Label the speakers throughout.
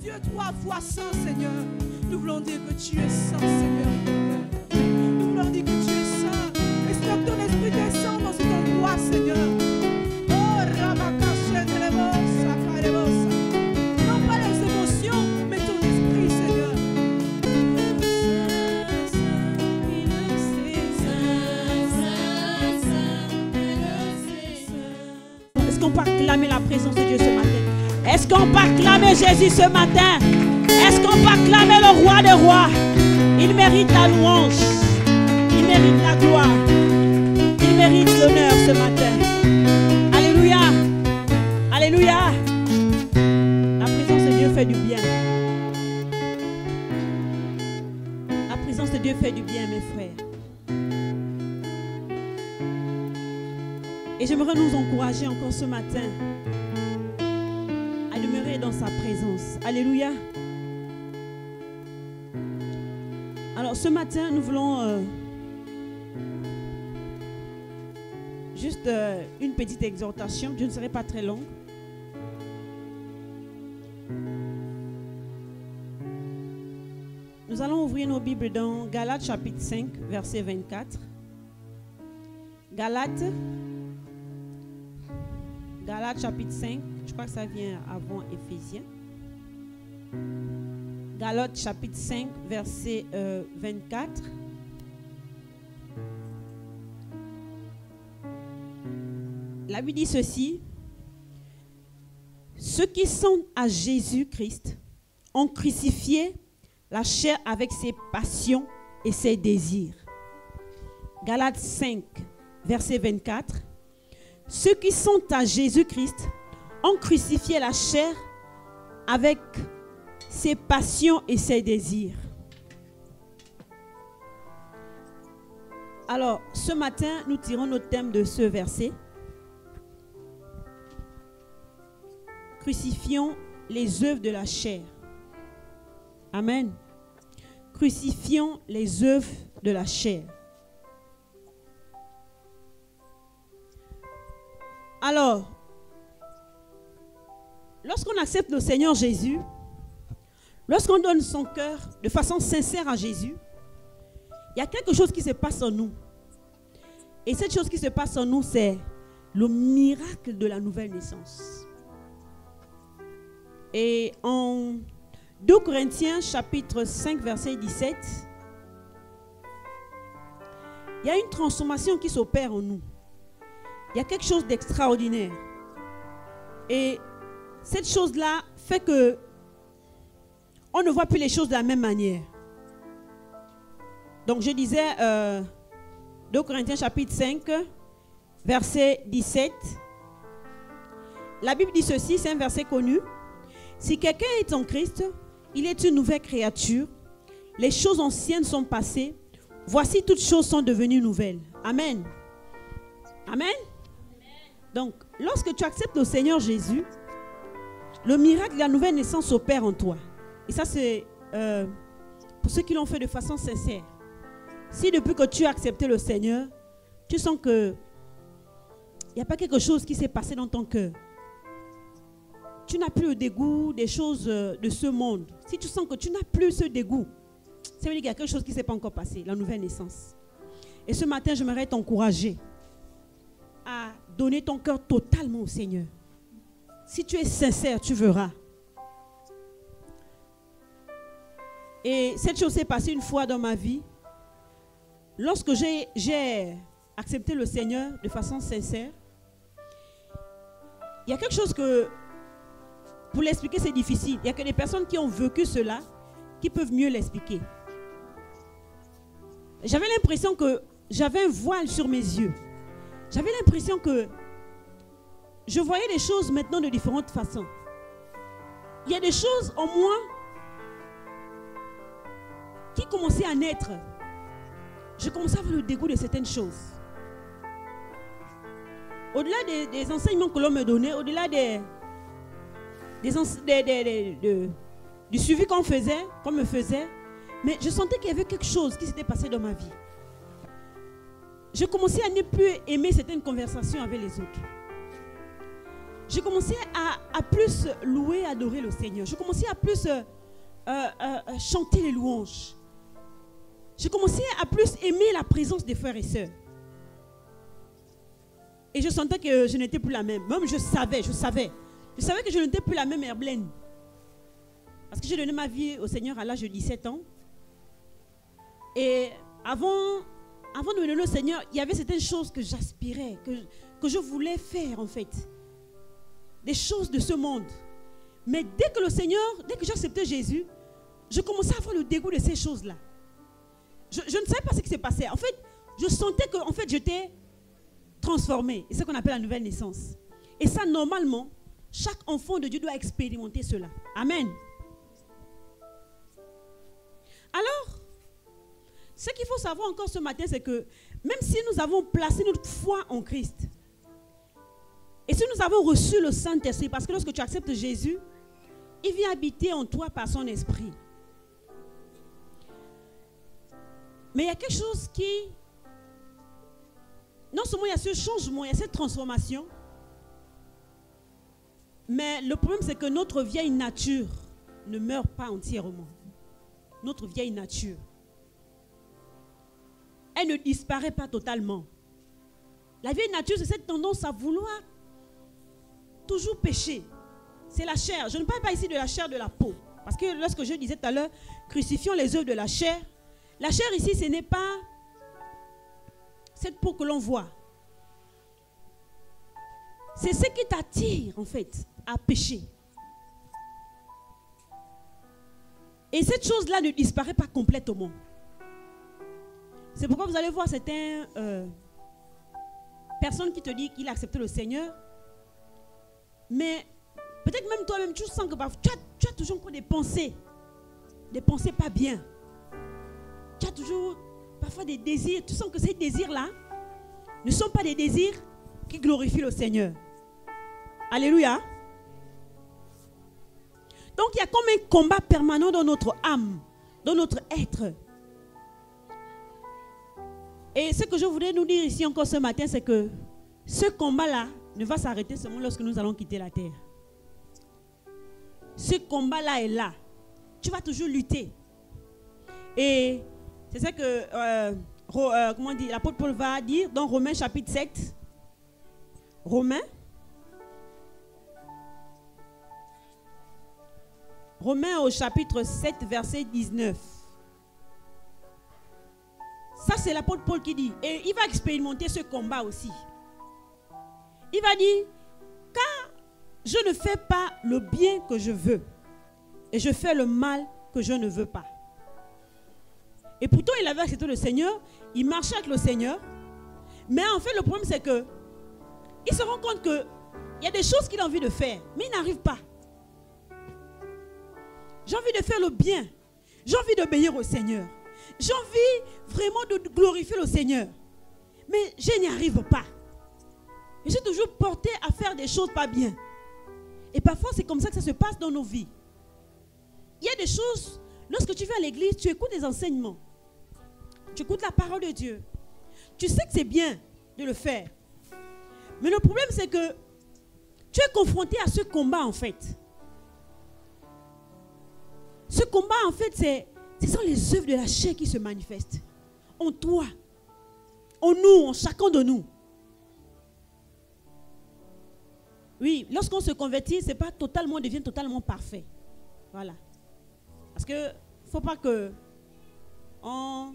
Speaker 1: Dieu 3 fois saint, Seigneur. Nous voulons dire que tu es saint, Seigneur. Nous voulons dire que tu es saint. Espère que ton esprit descend dans cet endroit, Seigneur. Oh, Ramakachenerebosa, Karebosa. Non pas les émotions, mais ton esprit, Seigneur. Est-ce qu'on peut acclamer la présence de Dieu ce matin? Est-ce qu'on peut acclamer Jésus ce matin? Est-ce qu'on peut acclamer le roi des rois? Il mérite la louange. Il mérite la gloire. Il mérite l'honneur ce matin. Alléluia. Alléluia. La présence de Dieu fait du bien. La présence de Dieu fait du bien, mes frères. Et j'aimerais nous encourager encore ce matin à demeurer dans sa présence. Alléluia. Alors ce matin, nous voulons juste une petite exhortation. Je ne serai pas très longue. Nous allons ouvrir nos Bibles dans Galates chapitre 5, verset 24. Galates chapitre 5, je crois que ça vient avant Éphésiens. Galates chapitre 5, verset 24. La Bible dit ceci: ceux qui sont à Jésus-Christ ont crucifié la chair avec ses passions et ses désirs. Galates 5, verset 24. Ceux qui sont à Jésus-Christ ont crucifié la chair avec ses passions et ses désirs. Alors, ce matin, nous tirons notre thème de ce verset. Crucifions les œuvres de la chair. Amen. Crucifions les œuvres de la chair. Alors, lorsqu'on accepte le Seigneur Jésus, lorsqu'on donne son cœur de façon sincère à Jésus, il y a quelque chose qui se passe en nous. Et cette chose qui se passe en nous, c'est le miracle de la nouvelle naissance. Et en 2 Corinthiens chapitre 5, verset 17, il y a une transformation qui s'opère en nous. Il y a quelque chose d'extraordinaire. Et cette chose-là fait que on ne voit plus les choses de la même manière. Donc je disais 2 Corinthiens chapitre 5, verset 17. La Bible dit ceci, c'est un verset connu. Si quelqu'un est en Christ, il est une nouvelle créature. Les choses anciennes sont passées. Voici, toutes choses sont devenues nouvelles. Amen. Amen. Donc, lorsque tu acceptes le Seigneur Jésus, le miracle de la nouvelle naissance s'opère en toi. Et ça, c'est pour ceux qui l'ont fait de façon sincère. Si depuis que tu as accepté le Seigneur, tu sens que il n'y a pas quelque chose qui s'est passé dans ton cœur. Tu n'as plus le dégoût des choses de ce monde. Si tu sens que tu n'as plus ce dégoût, ça veut dire qu'il y a quelque chose qui ne s'est pas encore passé, la nouvelle naissance. Et ce matin, j'aimerais t'encourager à donner ton cœur totalement au Seigneur. Si tu es sincère, tu verras. Et cette chose s'est passée une fois dans ma vie. Lorsque j'ai accepté le Seigneur de façon sincère, il y a quelque chose que, pour l'expliquer, c'est difficile. Il n'y a que des personnes qui ont vécu cela qui peuvent mieux l'expliquer. J'avais l'impression que j'avais un voile sur mes yeux. J'avais l'impression que je voyais les choses maintenant de différentes façons. Il y a des choses en moi qui commençaient à naître. Je commençais à avoir le dégoût de certaines choses. Au-delà des enseignements que l'on me donnait, au-delà du suivi qu'on me faisait, mais je sentais qu'il y avait quelque chose qui s'était passé dans ma vie. Je commençais à ne plus aimer certaines conversations avec les autres. j'ai commencé à plus louer, adorer le Seigneur. Je commençais à plus chanter les louanges. J'ai commencé à plus aimer la présence des frères et sœurs. Et je sentais que je n'étais plus la même. Même je savais que je n'étais plus la même Herblène. Parce que j'ai donné ma vie au Seigneur à l'âge de 17 ans. Et avant de me donner au Seigneur, il y avait certaines choses que j'aspirais, que je voulais faire en fait. Des choses de ce monde. Mais dès que j'ai accepté Jésus, je commençais à avoir le dégoût de ces choses-là. Je ne savais pas ce qui s'est passé. En fait, je sentais que j'étais transformée. C'est ce qu'on appelle la nouvelle naissance. Et ça, normalement, chaque enfant de Dieu doit expérimenter cela. Amen. Alors, ce qu'il faut savoir encore ce matin, c'est que même si nous avons placé notre foi en Christ, et si nous avons reçu le Saint-Esprit, parce que lorsque tu acceptes Jésus, il vient habiter en toi par son esprit. Mais il y a quelque chose qui... Non seulement il y a ce changement, il y a cette transformation, mais le problème c'est que notre vieille nature ne meurt pas entièrement. Notre vieille nature, elle ne disparaît pas totalement. La vieille nature, c'est cette tendance à vouloir toujours pécher. C'est la chair. Je ne parle pas ici de la chair de la peau. Parce que lorsque je disais tout à l'heure, crucifions les œuvres de la chair ici, ce n'est pas cette peau que l'on voit. C'est ce qui t'attire, en fait, à pécher. Et cette chose-là ne disparaît pas complètement. C'est pourquoi vous allez voir certaines personnes qui te disent qu'il a accepté le Seigneur. Mais peut-être même toi-même, tu sens que tu as toujours encore des pensées pas bien. Tu as toujours parfois des désirs. Tu sens que ces désirs-là ne sont pas des désirs qui glorifient le Seigneur. Alléluia. Donc il y a comme un combat permanent dans notre âme, dans notre être. Et ce que je voudrais nous dire ici encore ce matin, c'est que ce combat-là ne va s'arrêter seulement lorsque nous allons quitter la terre. Ce combat-là est là. Tu vas toujours lutter. Et c'est ça que l'apôtre Paul va dire dans Romains chapitre 7. Romains au chapitre 7, verset 19. Ça, c'est l'apôtre Paul qui dit. Et il va expérimenter ce combat aussi. Il va dire, car je ne fais pas le bien que je veux, et je fais le mal que je ne veux pas. Et pourtant, il avait accepté le Seigneur, il marchait avec le Seigneur, mais en fait, le problème, c'est que il se rend compte qu'il y a des choses qu'il a envie de faire, mais il n'arrive pas. J'ai envie de faire le bien. J'ai envie d'obéir au Seigneur. J'ai envie vraiment de glorifier le Seigneur. Mais je n'y arrive pas. Je suis toujours porté à faire des choses pas bien. Et parfois, c'est comme ça que ça se passe dans nos vies. Il y a des choses, lorsque tu viens à l'église, tu écoutes des enseignements. Tu écoutes la parole de Dieu. Tu sais que c'est bien de le faire. Mais le problème, c'est que tu es confronté à ce combat, en fait. Ce combat, en fait, ce sont les œuvres de la chair qui se manifestent. En toi, en nous, en chacun de nous. Oui, lorsqu'on se convertit, c'est pas totalement, on devient totalement parfait. Voilà. Parce que ne faut pas que on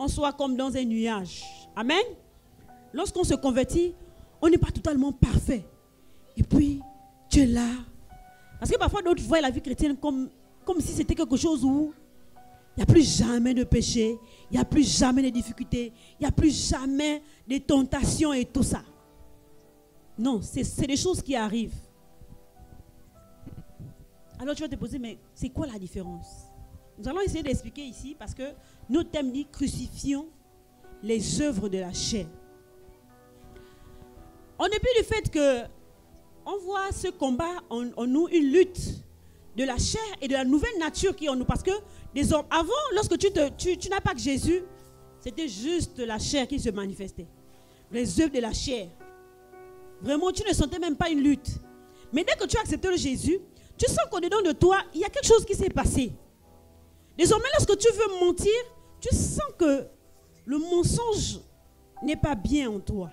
Speaker 1: soit comme dans un nuage. Amen. Lorsqu'on se convertit, on n'est pas totalement parfait. Et puis, tu es là. Parce que parfois, d'autres voient la vie chrétienne comme si c'était quelque chose où il n'y a plus jamais de péché, il n'y a plus jamais de difficultés, il n'y a plus jamais de tentations et tout ça. Non, c'est des choses qui arrivent. Alors tu vas te poser, mais c'est quoi la différence? Nous allons essayer d'expliquer ici parce que notre thème dit crucifions les œuvres de la chair. En dépit du fait que on voit ce combat en nous, une lutte de la chair et de la nouvelle nature qui est en nous. Parce que avant, lorsque tu n'as pas que Jésus, c'était juste la chair qui se manifestait. Les œuvres de la chair. Vraiment, tu ne sentais même pas une lutte. Mais dès que tu as accepté le Jésus, tu sens qu'au dedans de toi, il y a quelque chose qui s'est passé. Désormais, lorsque tu veux mentir, tu sens que le mensonge n'est pas bien en toi.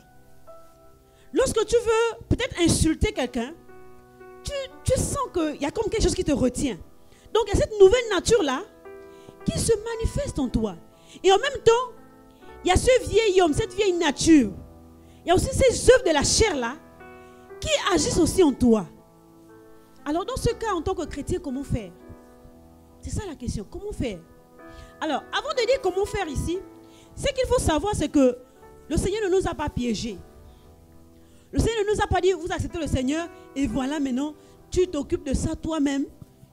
Speaker 1: Lorsque tu veux peut-être insulter quelqu'un, tu sens qu'il y a comme quelque chose qui te retient. Donc, il y a cette nouvelle nature-là qui se manifeste en toi. Et en même temps, il y a ce vieil homme, cette vieille nature. Il y a aussi ces œuvres de la chair-là qui agissent aussi en toi. Alors, dans ce cas, en tant que chrétien, comment faire? C'est ça la question. Comment faire? Alors, avant de dire comment faire ici, ce qu'il faut savoir, c'est que le Seigneur ne nous a pas piégés. Le Seigneur ne nous a pas dit, vous acceptez le Seigneur et voilà maintenant, tu t'occupes de ça toi-même,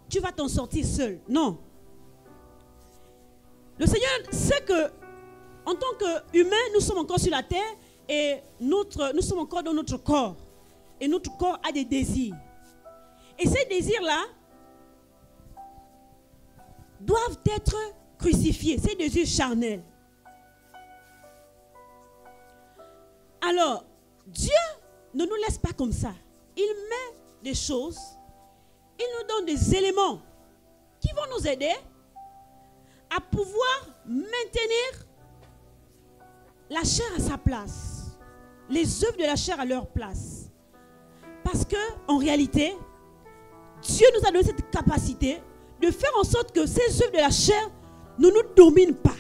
Speaker 1: tu vas t'en sortir seul. Non. Le Seigneur sait que, en tant qu'humains, nous sommes encore sur la terre et nous sommes encore dans notre corps. Et notre corps a des désirs. Et ces désirs-là doivent être crucifiés, ces désirs charnels. Alors, Dieu ne nous laisse pas comme ça. Il met des choses, il nous donne des éléments qui vont nous aider à pouvoir maintenir la chair à sa place, les œuvres de la chair à leur place. Parce que, en réalité, Dieu nous a donné cette capacité de faire en sorte que ces œuvres de la chair ne nous dominent pas.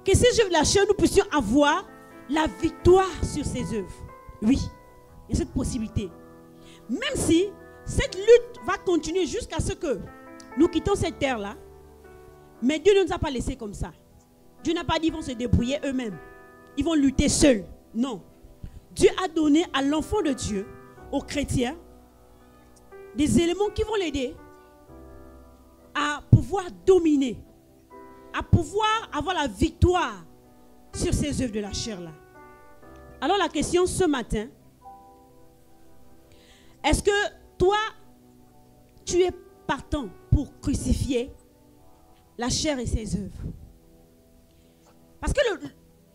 Speaker 1: Que ces œuvres de la chair, nous puissions avoir la victoire sur ces œuvres. Oui, il y a cette possibilité. Même si cette lutte va continuer jusqu'à ce que nous quittons cette terre-là, mais Dieu ne nous a pas laissés comme ça. Dieu n'a pas dit qu'ils vont se débrouiller eux-mêmes. Ils vont lutter seuls. Non. Dieu a donné à l'enfant de Dieu, aux chrétiens, des éléments qui vont l'aider à pouvoir dominer, à pouvoir avoir la victoire sur ces œuvres de la chair-là. Alors la question ce matin, est-ce que toi, tu es partant pour crucifier la chair et ses œuvres? Parce que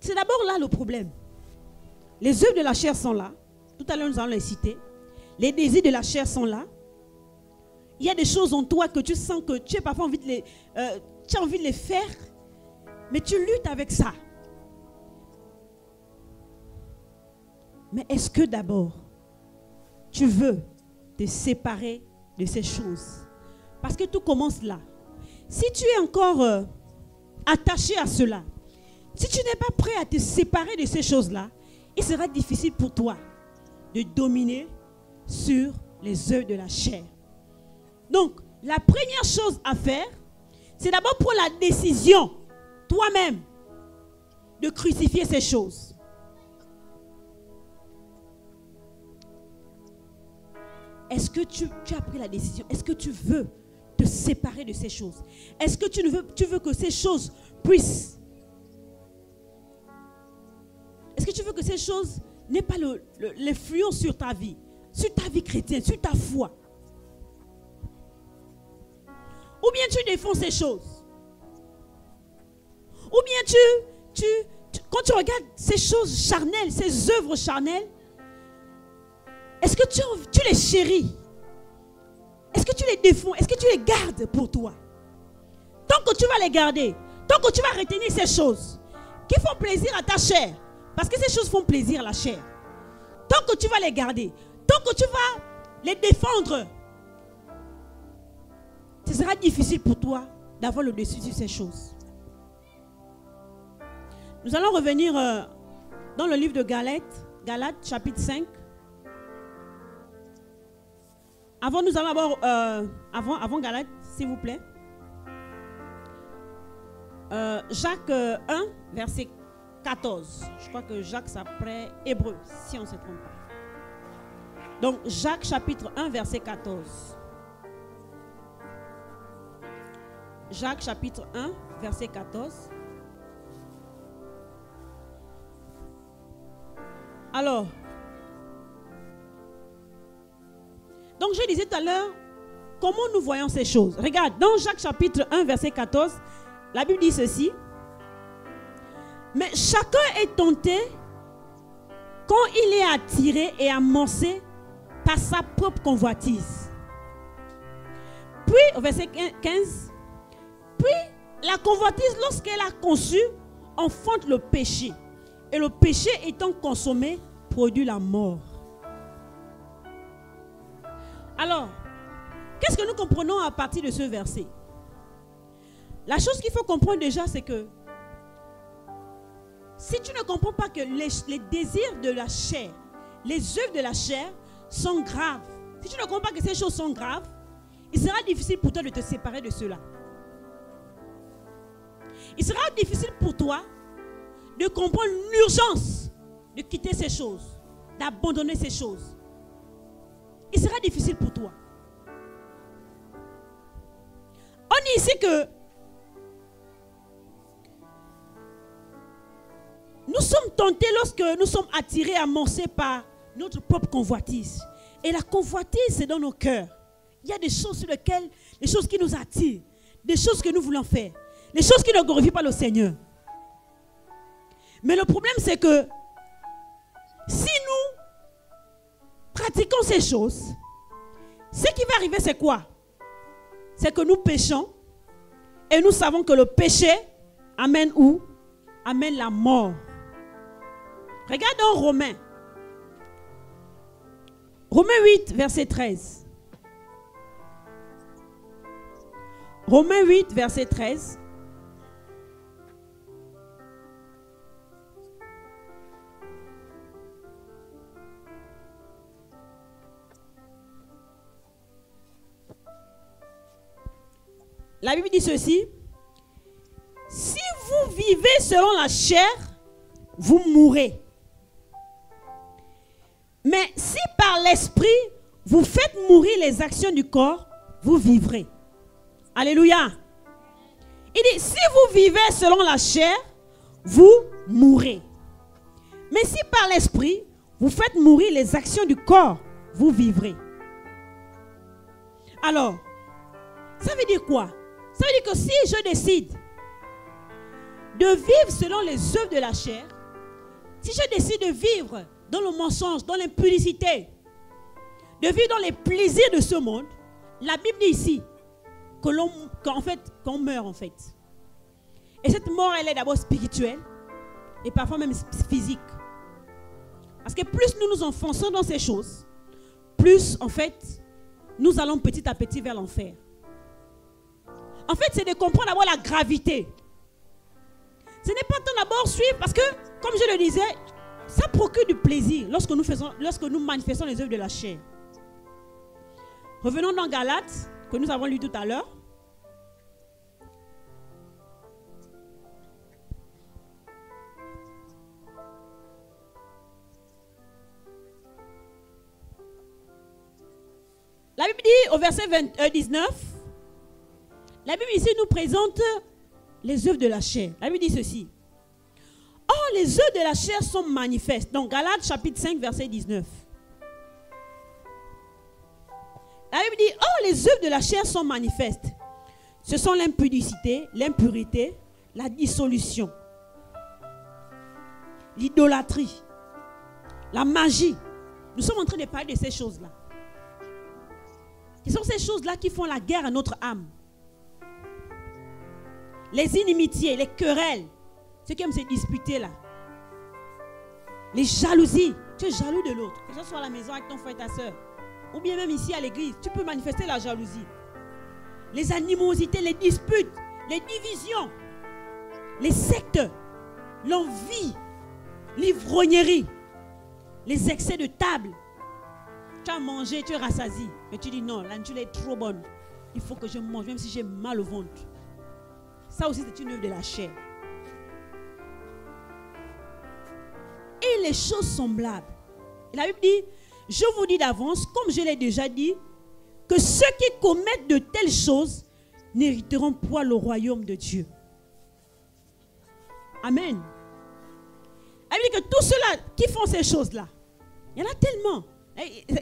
Speaker 1: c'est d'abord là le problème. Les œuvres de la chair sont là. Tout à l'heure, nous allons les citer. Les désirs de la chair sont là. Il y a des choses en toi que tu sens que tu as parfois envie de les faire, mais tu luttes avec ça. Mais est-ce que d'abord, tu veux te séparer de ces choses? Parce que tout commence là. Si tu es encore attaché à cela, si tu n'es pas prêt à te séparer de ces choses-là, il sera difficile pour toi de dominer sur les œuvres de la chair. Donc, la première chose à faire, c'est d'abord prendre la décision, toi-même, de crucifier ces choses. Est-ce que tu as pris la décision? Est-ce que tu veux te séparer de ces choses? Est-ce que tu veux que ces choses puissent... Est-ce que tu veux que ces choses n'aient pas l'influence sur ta vie chrétienne, sur ta foi? Ou bien tu défends ces choses? Ou bien quand tu regardes ces choses charnelles, ces œuvres charnelles, est-ce que tu les chéris? Est-ce que tu les défends? Est-ce que tu les gardes pour toi? Tant que tu vas les garder, tant que tu vas retenir ces choses qui font plaisir à ta chair, parce que ces choses font plaisir à la chair, tant que tu vas les garder, tant que tu vas les défendre, ce sera difficile pour toi d'avoir le dessus sur ces choses. Nous allons revenir dans le livre de Galates, chapitre 5. Avant, nous allons d'abord, avant Galates, s'il vous plaît. Jacques 1, verset 14. Je crois que Jacques, c'est après Hébreu, si on ne se trompe pas. Donc, Jacques, chapitre 1, verset 14. Jacques, chapitre 1, verset 14. Alors, donc je disais tout à l'heure, comment nous voyons ces choses? Regarde, dans Jacques chapitre 1, verset 14, la Bible dit ceci. Mais chacun est tenté quand il est attiré et amorcé par sa propre convoitise. Puis, au verset 15, puis la convoitise, lorsqu'elle a conçu, enfante le péché. Et le péché étant consommé, produit la mort. Alors, qu'est-ce que nous comprenons à partir de ce verset? La chose qu'il faut comprendre déjà, c'est que si tu ne comprends pas que les désirs de la chair, les œuvres de la chair sont graves, si tu ne comprends pas que ces choses sont graves, il sera difficile pour toi de te séparer de cela. Il sera difficile pour toi de comprendre l'urgence de quitter ces choses, d'abandonner ces choses. Il sera difficile pour toi. On dit ici que nous sommes tentés lorsque nous sommes attirés, amorcés par notre propre convoitise. Et la convoitise, c'est dans nos cœurs. Il y a des choses sur lesquelles, des choses qui nous attirent, des choses que nous voulons faire, des choses qui ne glorifient pas le Seigneur. Mais le problème, c'est que si nous pratiquons ces choses, ce qui va arriver, c'est quoi? C'est que nous péchons et nous savons que le péché amène où? Amène la mort. Regardons Romains. Romains 8, verset 13. Romains 8, verset 13. La Bible dit ceci. Si vous vivez selon la chair, vous mourrez. Mais si par l'esprit, vous faites mourir les actions du corps, vous vivrez. Alléluia. Il dit, si vous vivez selon la chair, vous mourrez. Mais si par l'esprit, vous faites mourir les actions du corps, vous vivrez. Alors, ça veut dire quoi? Ça veut dire que si je décide de vivre selon les œuvres de la chair, si je décide de vivre dans le mensonge, dans l'impudicité, de vivre dans les plaisirs de ce monde, la Bible dit ici qu'on meurt en fait. Et cette mort, elle est d'abord spirituelle et parfois même physique. Parce que plus nous nous enfonçons dans ces choses, plus en fait, nous allons petit à petit vers l'enfer. En fait, c'est de comprendre d'abord la gravité. Ce n'est pas tant d'abord suivre, parce que, comme je le disais, ça procure du plaisir lorsque nous manifestons les œuvres de la chair. Revenons dans Galates, que nous avons lu tout à l'heure. La Bible dit au verset 19, la Bible ici nous présente les œuvres de la chair. La Bible dit ceci. Or, les œuvres de la chair sont manifestes. Donc, Galates chapitre 5, verset 19. La Bible dit, or, les œuvres de la chair sont manifestes. Ce sont l'impudicité, l'impurité, la dissolution, l'idolâtrie, la magie. Nous sommes en train de parler de ces choses-là. Ce sont ces choses-là qui font la guerre à notre âme. Les inimitiés, les querelles, ceux qui aiment se disputer là. Les jalousies. Tu es jaloux de l'autre. Que ce soit à la maison avec ton frère et ta soeur. Ou bien même ici à l'église. Tu peux manifester la jalousie. Les animosités, les disputes, les divisions, les sectes, l'envie, l'ivrognerie, les excès de table. Tu as mangé, tu es rassasié. Mais tu dis non, l'anjou est trop bonne. Il faut que je mange, même si j'ai mal au ventre. Ça aussi, c'est une œuvre de la chair. Et les choses semblables. Et la Bible dit, je vous dis d'avance, comme je l'ai déjà dit, que ceux qui commettent de telles choses n'hériteront point le royaume de Dieu. Amen. Elle dit que tous ceux-là qui font ces choses-là, il y en a tellement.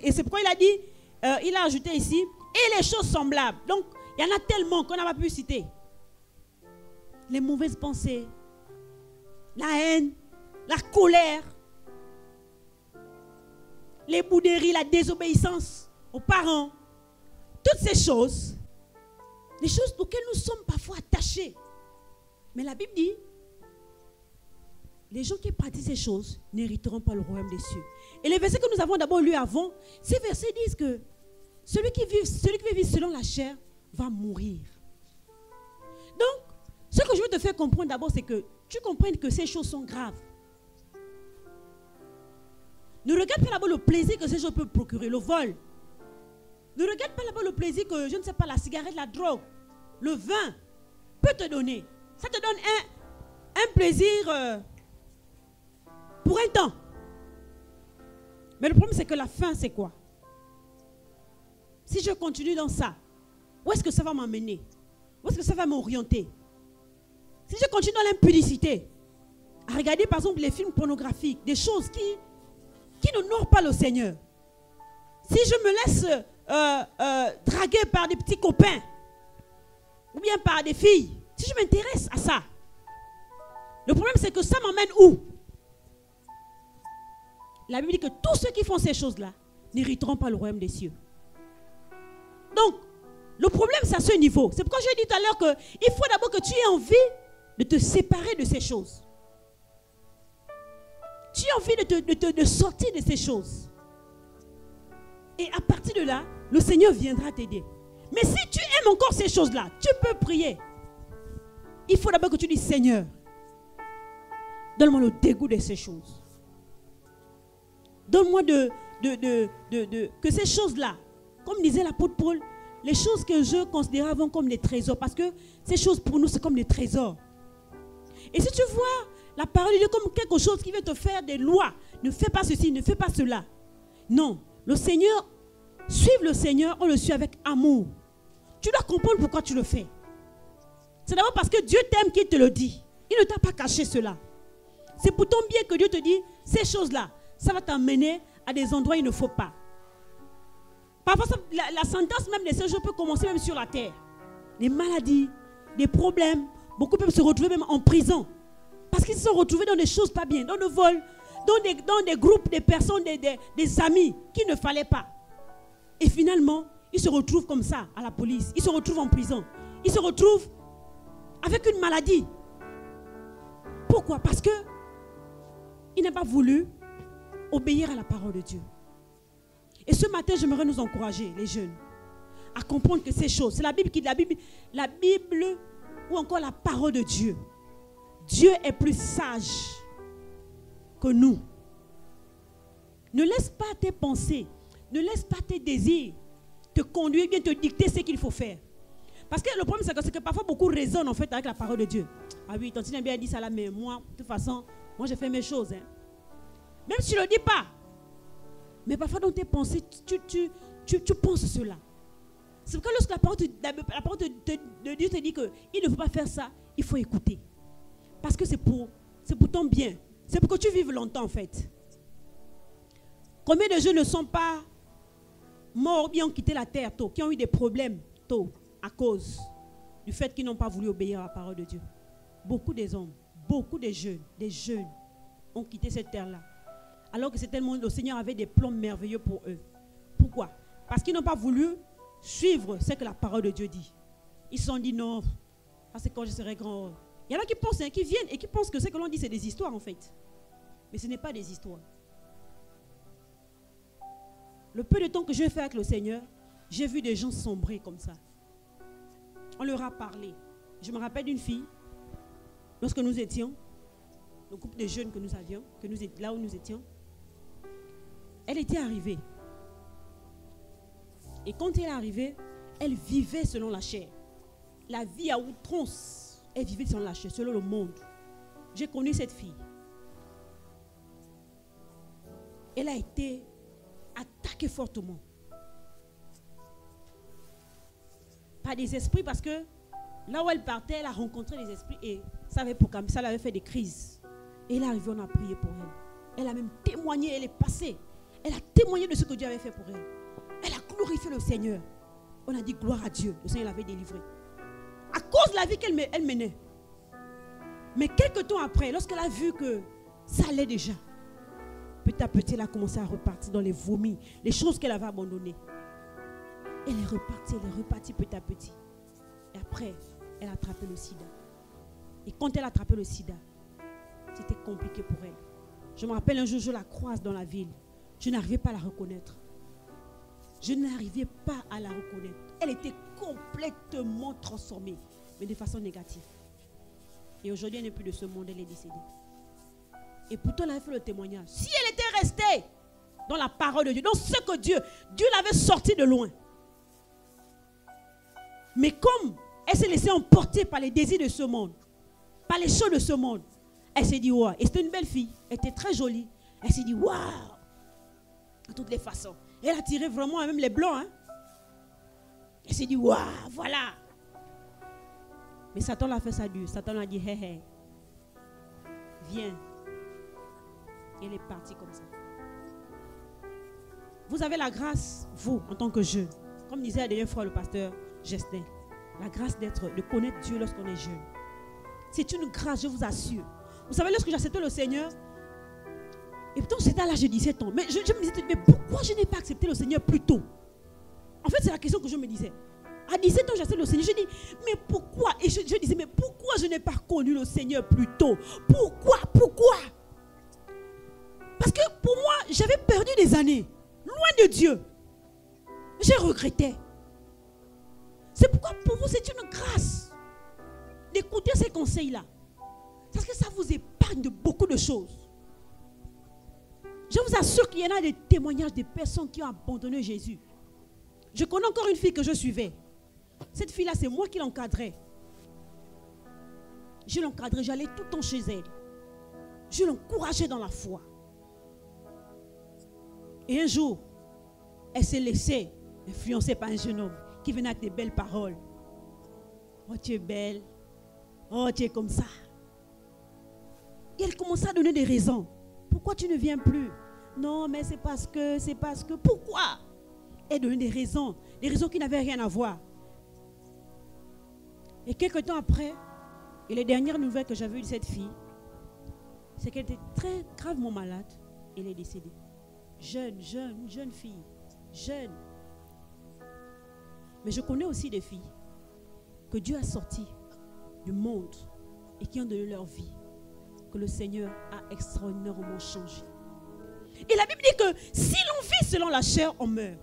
Speaker 1: Et c'est pourquoi il a dit, il a ajouté ici, et les choses semblables. Donc, il y en a tellement qu'on n'a pas pu citer. Les mauvaises pensées, la haine, la colère, les bouderies, la désobéissance aux parents. Toutes ces choses, les choses auxquelles nous sommes parfois attachés. Mais la Bible dit, les gens qui pratiquent ces choses n'hériteront pas le royaume des cieux. Et les versets que nous avons d'abord lus avant, ces versets disent que celui qui vit selon la chair va mourir. Donc, ce que je veux te faire comprendre d'abord, c'est que tu comprennes que ces choses sont graves. Ne regarde pas d'abord le plaisir que ces choses peuvent procurer, le vol. Ne regarde pas d'abord le plaisir que, je ne sais pas, la cigarette, la drogue, le vin peut te donner. Ça te donne un plaisir pour un temps. Mais le problème, c'est que la fin, c'est quoi? Si je continue dans ça, où est-ce que ça va m'amener? Où est-ce que ça va m'orienter? Si je continue dans l'impudicité, à regarder par exemple les films pornographiques, des choses qui n'honorent pas le Seigneur. Si je me laisse draguer par des petits copains, ou bien par des filles, si je m'intéresse à ça, le problème c'est que ça m'emmène où? La Bible dit que tous ceux qui font ces choses-là n'hériteront pas le royaume des cieux. Donc, le problème c'est à ce niveau. C'est pourquoi j'ai dit tout à l'heure qu'il faut d'abord que tu aies envie de te séparer de ces choses. Tu as envie de sortir de ces choses. Et à partir de là, le Seigneur viendra t'aider. Mais si tu aimes encore ces choses-là, tu peux prier. Il faut d'abord que tu dises, Seigneur, donne-moi le dégoût de ces choses. Donne-moi que ces choses-là, comme disait l'apôtre Paul, les choses que je considérais avant comme des trésors, parce que ces choses pour nous, c'est comme des trésors. Et si tu vois la parole de Dieu comme quelque chose qui veut te faire des lois, ne fais pas ceci, ne fais pas cela. Non, le Seigneur, suivre le Seigneur, on le suit avec amour. Tu dois comprendre pourquoi tu le fais. C'est d'abord parce que Dieu t'aime qu'il te le dit. Il ne t'a pas caché cela. C'est pour ton bien que Dieu te dit, ces choses-là, ça va t'amener à des endroits où il ne faut pas. Parfois, la sentence même de ces choses peut commencer même sur la terre. Des maladies, des problèmes. Beaucoup peuvent se retrouver même en prison. Parce qu'ils se sont retrouvés dans des choses pas bien, dans le vol, dans des groupes, des personnes, des amis qu'il ne fallait pas. Et finalement, ils se retrouvent comme ça à la police. Ils se retrouvent en prison. Ils se retrouvent avec une maladie. Pourquoi? Parce que il n'a pas voulu obéir à la parole de Dieu. Et ce matin, j'aimerais nous encourager, les jeunes, à comprendre que ces choses, c'est la Bible qui dit, la Bible ou encore la parole de Dieu. Dieu est plus sage que nous. Ne laisse pas tes pensées, ne laisse pas tes désirs te conduire, bien te dicter ce qu'il faut faire. Parce que le problème, c'est que parfois beaucoup raisonnent en fait avec la parole de Dieu. Ah oui, Tantine bien dit ça là, mais moi, de toute façon, moi j'ai fait mes choses. Hein. Même si tu ne le dis pas. Mais parfois dans tes pensées, tu penses cela. C'est pourquoi lorsque la parole de Dieu te dit qu'il ne faut pas faire ça, il faut écouter. Parce que c'est pour ton bien. C'est pour que tu vives longtemps en fait. Combien de jeunes ne sont pas morts ou bien ont quitté la terre tôt, qui ont eu des problèmes tôt à cause du fait qu'ils n'ont pas voulu obéir à la parole de Dieu. Beaucoup des hommes, beaucoup des jeunes ont quitté cette terre-là. Alors que c'est tellement, le Seigneur avait des plans merveilleux pour eux. Pourquoi? Parce qu'ils n'ont pas voulu suivre ce que la parole de Dieu dit. Ils se sont dit non, ça c'est quand je serai grand. Il y en a qui pensent, qui viennent et qui pensent que ce que l'on dit c'est des histoires en fait. Mais ce n'est pas des histoires. Le peu de temps que j'ai fait avec le Seigneur, j'ai vu des gens sombrer comme ça. On leur a parlé. Je me rappelle d'une fille, lorsque nous étions, le groupe de jeunes que nous avions, là où nous étions, elle était arrivée. Et quand elle est arrivée, elle vivait selon la chair. La vie à outrance, elle vivait selon la chair, selon le monde. J'ai connu cette fille. Elle a été attaquée fortement par des esprits parce que là où elle partait, elle a rencontré des esprits et ça l'avait fait des crises. Et elle est arrivée, on a prié pour elle. Elle a même témoigné, elle est passée. Elle a témoigné de ce que Dieu avait fait pour elle. Elle a glorifié le Seigneur. On a dit gloire à Dieu. Le Seigneur l'avait délivrée. À cause de la vie qu'elle menait. Mais quelques temps après, lorsqu'elle a vu que ça allait déjà, Petit à petit, elle a commencé à repartir dans les vomis, les choses qu'elle avait abandonnées. Elle est repartie petit à petit. Et après, elle a attrapé le sida. Et quand elle a attrapé le sida, c'était compliqué pour elle. Je me rappelle un jour, je la croise dans la ville. Je n'arrivais pas à la reconnaître. Je n'arrivais pas à la reconnaître. Elle était complètement transformée, mais de façon négative. Et aujourd'hui, elle n'est plus de ce monde, elle est décédée. Et pourtant, elle avait fait le témoignage. Si elle était restée dans la parole de Dieu, dans ce que Dieu l'avait sortie de loin. Mais comme elle s'est laissée emporter par les désirs de ce monde, par les choses de ce monde, elle s'est dit, waouh. Et c'était une belle fille, elle était très jolie. Elle s'est dit, waouh. De toutes les façons. Et elle a tiré vraiment même les blancs. Hein? Elle s'est dit, waouh, voilà. Mais Satan l'a fait ça dur. Satan l'a dit, hé, hé, viens. Et elle est partie comme ça. Vous avez la grâce, vous, en tant que jeune. Comme disait la dernière fois le pasteur Gestin, la grâce de connaître Dieu lorsqu'on est jeune. C'est une grâce, je vous assure. Vous savez, lorsque j'ai accepté le Seigneur, et pourtant j'étais à l'âge de 17 ans, mais je me disais, mais pourquoi je n'ai pas accepté le Seigneur plus tôt? En fait, c'est la question que je me disais. À 17 ans, j'ai accepté le Seigneur. Je dis, mais pourquoi? Et je disais, mais pourquoi je n'ai pas connu le Seigneur plus tôt? Pourquoi? Parce que pour moi, j'avais perdu des années, loin de Dieu. J'ai regretté. C'est pourquoi pour vous, c'est une grâce d'écouter ces conseils-là. Parce que ça vous épargne de beaucoup de choses. Je vous assure qu'il y en a des témoignages de personnes qui ont abandonné Jésus. Je connais encore une fille que je suivais. Cette fille-là, c'est moi qui l'encadrais. Je l'encadrais, j'allais tout le temps chez elle. Je l'encourageais dans la foi. Et un jour, elle s'est laissée influencer par un jeune homme qui venait avec des belles paroles. Oh, tu es belle. Oh, tu es comme ça. Et elle commençait à donner des raisons. Pourquoi tu ne viens plus? Non, mais c'est parce que. Pourquoi? Elle donnait des raisons qui n'avaient rien à voir. Et quelques temps après, et les dernières nouvelles que j'avais eues de cette fille, c'est qu'elle était très gravement malade et elle est décédée. Jeune fille. Jeune. Mais je connais aussi des filles que Dieu a sorties du monde et qui ont donné leur vie, que le Seigneur a extraordinairement changé. Et la Bible dit que si l'on vit selon la chair, on meurt.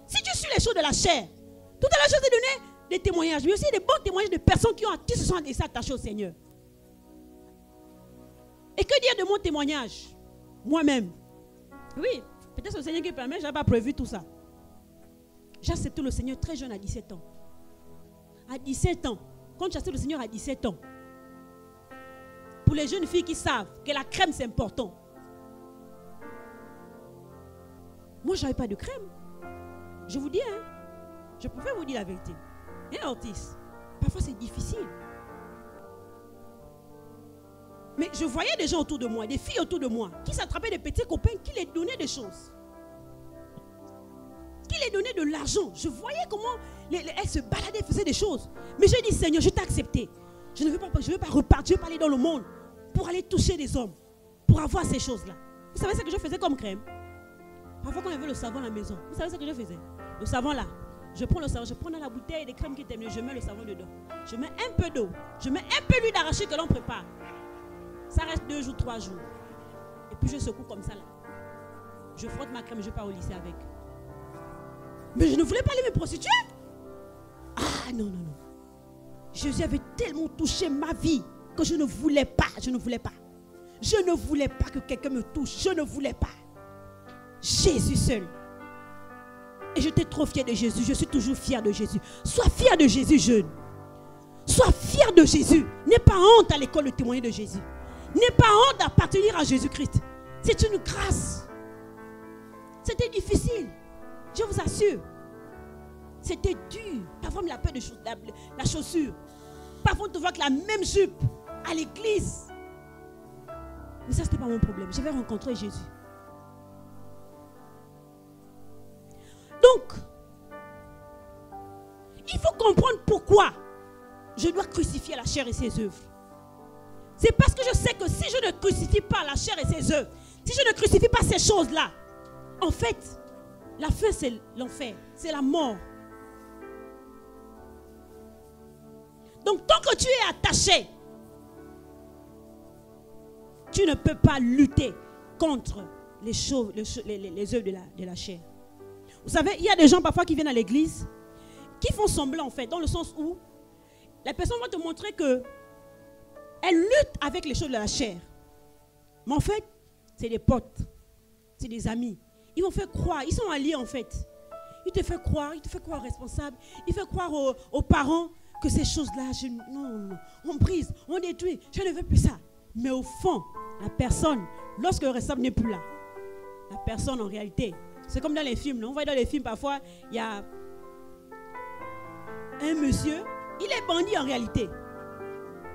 Speaker 1: Si tu suis les choses de la chair, tout à l'heure je t'ai donné des témoignages, mais aussi des bons témoignages de personnes qui se sont attachées au Seigneur. Et que dire de mon témoignage? Moi-même. Oui, peut-être c'est le Seigneur qui permet, je n'avais pas prévu tout ça. J'ai accepté le Seigneur très jeune à 17 ans. À 17 ans, quand j'ai accepté le Seigneur à 17 ans, pour les jeunes filles qui savent que la crème c'est important. Moi, je n'avais pas de crème. Je vous dis, hein, je préfère vous dire la vérité. Un autiste, parfois c'est difficile. Mais je voyais des gens autour de moi, des filles autour de moi, qui s'attrapaient des petits copains, qui les donnaient des choses. Qui les donnaient de l'argent. Je voyais comment elles se baladaient, faisaient des choses. Mais je dis, Seigneur, je t'ai accepté. Je ne veux pas repartir, je veux pas aller dans le monde pour aller toucher des hommes, pour avoir ces choses-là. Vous savez ce que je faisais comme crème? Parfois quand il y avait le savon à la maison, vous savez ce que je faisais? Le savon là, je prends le savon, je prends dans la bouteille des crèmes qui t'aiment, je mets le savon dedans. Je mets un peu d'eau, je mets un peu d'huile d'arachide que l'on prépare. Ça reste 2 jours, 3 jours. Et puis je secoue comme ça là. Je frotte ma crème, je pars au lycée avec. Mais je ne voulais pas aller me prostituer. Ah non. Jésus avait tellement touché ma vie que je ne voulais pas. Je ne voulais pas que quelqu'un me touche. Je ne voulais pas. Jésus seul. Et j'étais trop fière de Jésus. Je suis toujours fière de Jésus. Sois fière de Jésus, jeune. Sois fière de Jésus. N'aie pas honte à l'école de témoigner de Jésus. N'aie pas honte d'appartenir à Jésus-Christ. C'est une grâce. C'était difficile. Je vous assure. C'était dur. Parfois, on me l'appelle la chaussure. Parfois, on te voit avec la même jupe à l'église. Mais ça, ce n'était pas mon problème. Je vais rencontrer Jésus. Donc, il faut comprendre pourquoi je dois crucifier la chair et ses œuvres. C'est parce que je sais que si je ne crucifie pas la chair et ses œuvres, Si je ne crucifie pas ces choses-là, en fait, la fin c'est l'enfer, c'est la mort. Donc tant que tu es attaché, tu ne peux pas lutter contre les choses, les œuvres de la chair. Vous savez, il y a des gens parfois qui viennent à l'église, qui font semblant en fait, dans le sens où la personne va te montrer que elle lutte avec les choses de la chair. Mais en fait, c'est des potes, c'est des amis. Ils vont faire croire, ils sont alliés en fait. Il te fait croire responsable, il fait croire aux parents que ces choses-là, non, on brise, on détruit, je ne veux plus ça. Mais au fond, la personne, lorsque le responsable n'est plus là, la personne en réalité, c'est comme dans les films, non? On voit dans les films parfois, il y a un monsieur, il est bandit en réalité.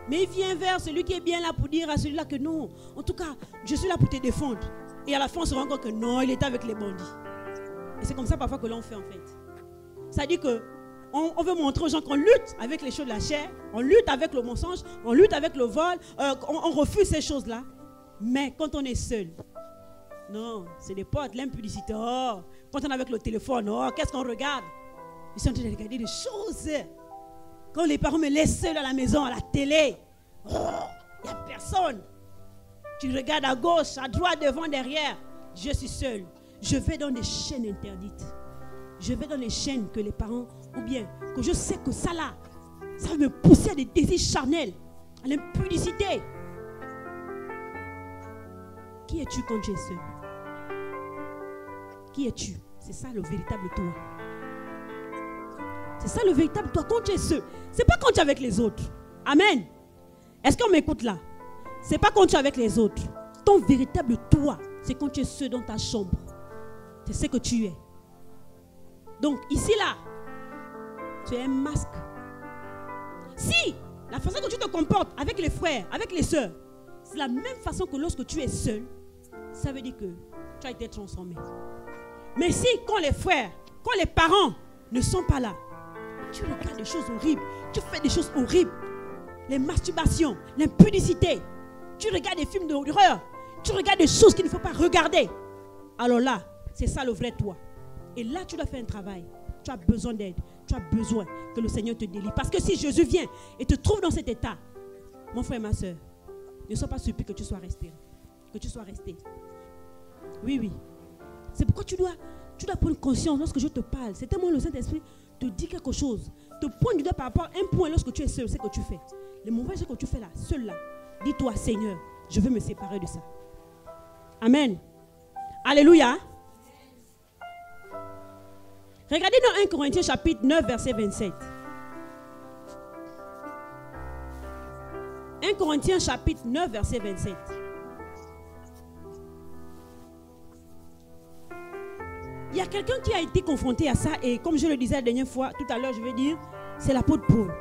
Speaker 1: Mais il vient vers celui qui est bien là pour dire à celui-là que non, en tout cas, je suis là pour te défendre. Et à la fin, on se rend compte que non, il est avec les bandits. Et c'est comme ça parfois que l'on fait en fait. Ça dit que on veut montrer aux gens qu'on lutte avec les choses de la chair, on lutte avec le mensonge, on lutte avec le vol, on refuse ces choses-là. Mais quand on est seul, non, c'est des potes, l'impudicité. Oh, quand on est avec le téléphone, oh, qu'est-ce qu'on regarde? Ils sont en train de regarder des choses. Quand les parents me laissent seul à la maison, à la télé, oh, il n'y a personne. Tu regardes à gauche, à droite, devant, derrière. Je suis seul. Je vais dans des chaînes interdites. Je vais dans les chaînes que les parents, ou bien que je sais que ça là, ça va me pousser à des désirs charnels, à l'impudicité. Qui es-tu quand tu es seul? Qui es-tu? C'est ça le véritable toi. C'est ça le véritable toi quand tu es seul. C'est pas quand tu es avec les autres. Amen. Est-ce qu'on m'écoute là? C'est pas quand tu es avec les autres. Ton véritable toi, c'est quand tu es seul dans ta chambre. C'est ce que tu es. Donc ici là, tu es un masque. Si la façon que tu te comportes avec les frères, avec les sœurs, c'est la même façon que lorsque tu es seul, ça veut dire que tu as été transformé. Mais si quand les frères, quand les parents ne sont pas là, tu regardes des choses horribles, tu fais des choses horribles, les masturbations, l'impudicité, tu regardes des films d'horreur, tu regardes des choses qu'il ne faut pas regarder. Alors là, c'est ça le vrai toi. Et là, tu dois faire un travail. Tu as besoin d'aide. Tu as besoin que le Seigneur te délivre. Parce que si Jésus vient et te trouve dans cet état, mon frère et ma soeur, ne sois pas surpris que tu sois resté. Que tu sois resté. Oui, oui. C'est pourquoi tu dois prendre conscience lorsque je te parle. C'est tellement le Saint-Esprit te dit quelque chose. Te pointe du doigt par rapport à un point lorsque tu es seul. C'est ce que tu fais. Les mauvaises choses que tu fais là, seul là. Dis-toi, Seigneur, je veux me séparer de ça. Amen. Alléluia. Regardez dans 1 Corinthiens chapitre 9, verset 27. 1 Corinthiens chapitre 9, verset 27. Il y a quelqu'un qui a été confronté à ça et comme je le disais la dernière fois, tout à l'heure, je vais dire, c'est l'apôtre Paul.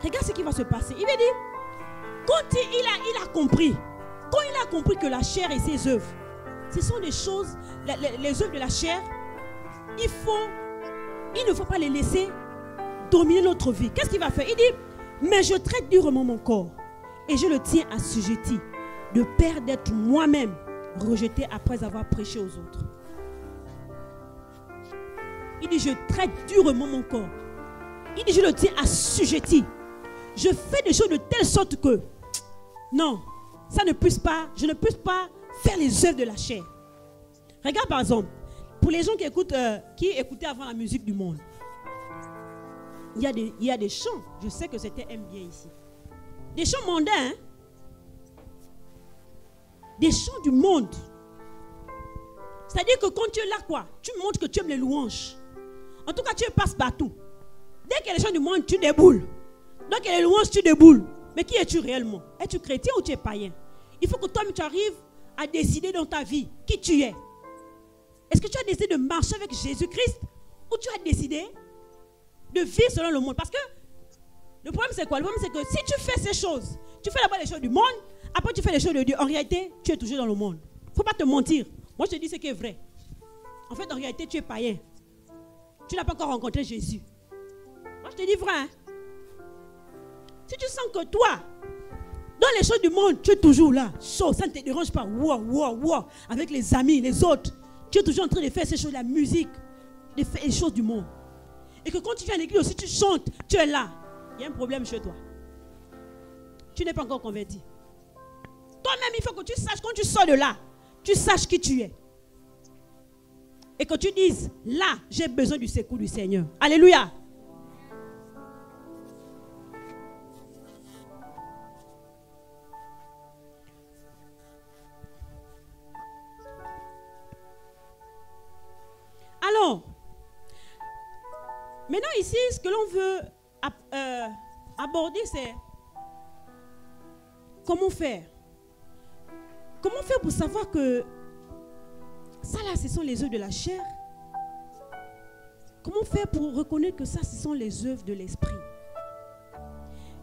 Speaker 1: Regarde ce qui va se passer. Il va dire, quand il a compris, quand il a compris que la chair et ses œuvres, ce sont des choses, les œuvres de la chair, il ne faut pas les laisser dominer notre vie. Qu'est-ce qu'il va faire? Il dit, mais je traite durement mon corps et je le tiens assujetti, de peur d'être moi-même rejeté après avoir prêché aux autres. Il dit, je traite durement mon corps. Il dit, je le tiens assujetti. Je fais des choses de telle sorte que, non, ça ne puisse pas, je ne puisse pas faire les œuvres de la chair. Regarde par exemple, pour les gens qui écoutaient avant la musique du monde, il y a des chants, je sais que c'était bien ici. Des chants mondains, hein? Des chants du monde. C'est-à-dire que quand tu es là, quoi, tu montres que tu aimes les louanges. En tout cas, tu es passe-partout. Dès qu'il y a les chants du monde, tu déboules. Donc, il y a les louanges, tu déboules. Mais qui es-tu réellement? Es-tu chrétien ou tu es païen? Il faut que toi-même tu arrives à décider dans ta vie qui tu es. Est-ce que tu as décidé de marcher avec Jésus-Christ ou tu as décidé de vivre selon le monde? Parce que le problème c'est quoi? Le problème c'est que si tu fais ces choses, tu fais d'abord les choses du monde, après tu fais les choses de Dieu. En réalité, tu es toujours dans le monde. Il ne faut pas te mentir. Moi je te dis ce qui est vrai. En fait, en réalité, tu es païen. Tu n'as pas encore rencontré Jésus. Moi je te dis vrai. Hein? Si tu sens que toi, Dans les choses du monde, tu es toujours là. Chaud, ça ne te dérange pas. Wow. Avec les amis, les autres. Tu es toujours en train de faire ces choses, la musique, de faire les choses du monde. Et que quand tu viens à l'église aussi, tu chantes, tu es là. Il y a un problème chez toi. Tu n'es pas encore converti. Toi-même, il faut que tu saches, quand tu sors de là, tu saches qui tu es. Et que tu dises, là, j'ai besoin du secours du Seigneur. Alléluia. Alors, maintenant ici, ce que l'on veut aborder, c'est comment faire. Comment faire pour savoir que ça là, ce sont les œuvres de la chair? Comment faire pour reconnaître que ça, ce sont les œuvres de l'esprit?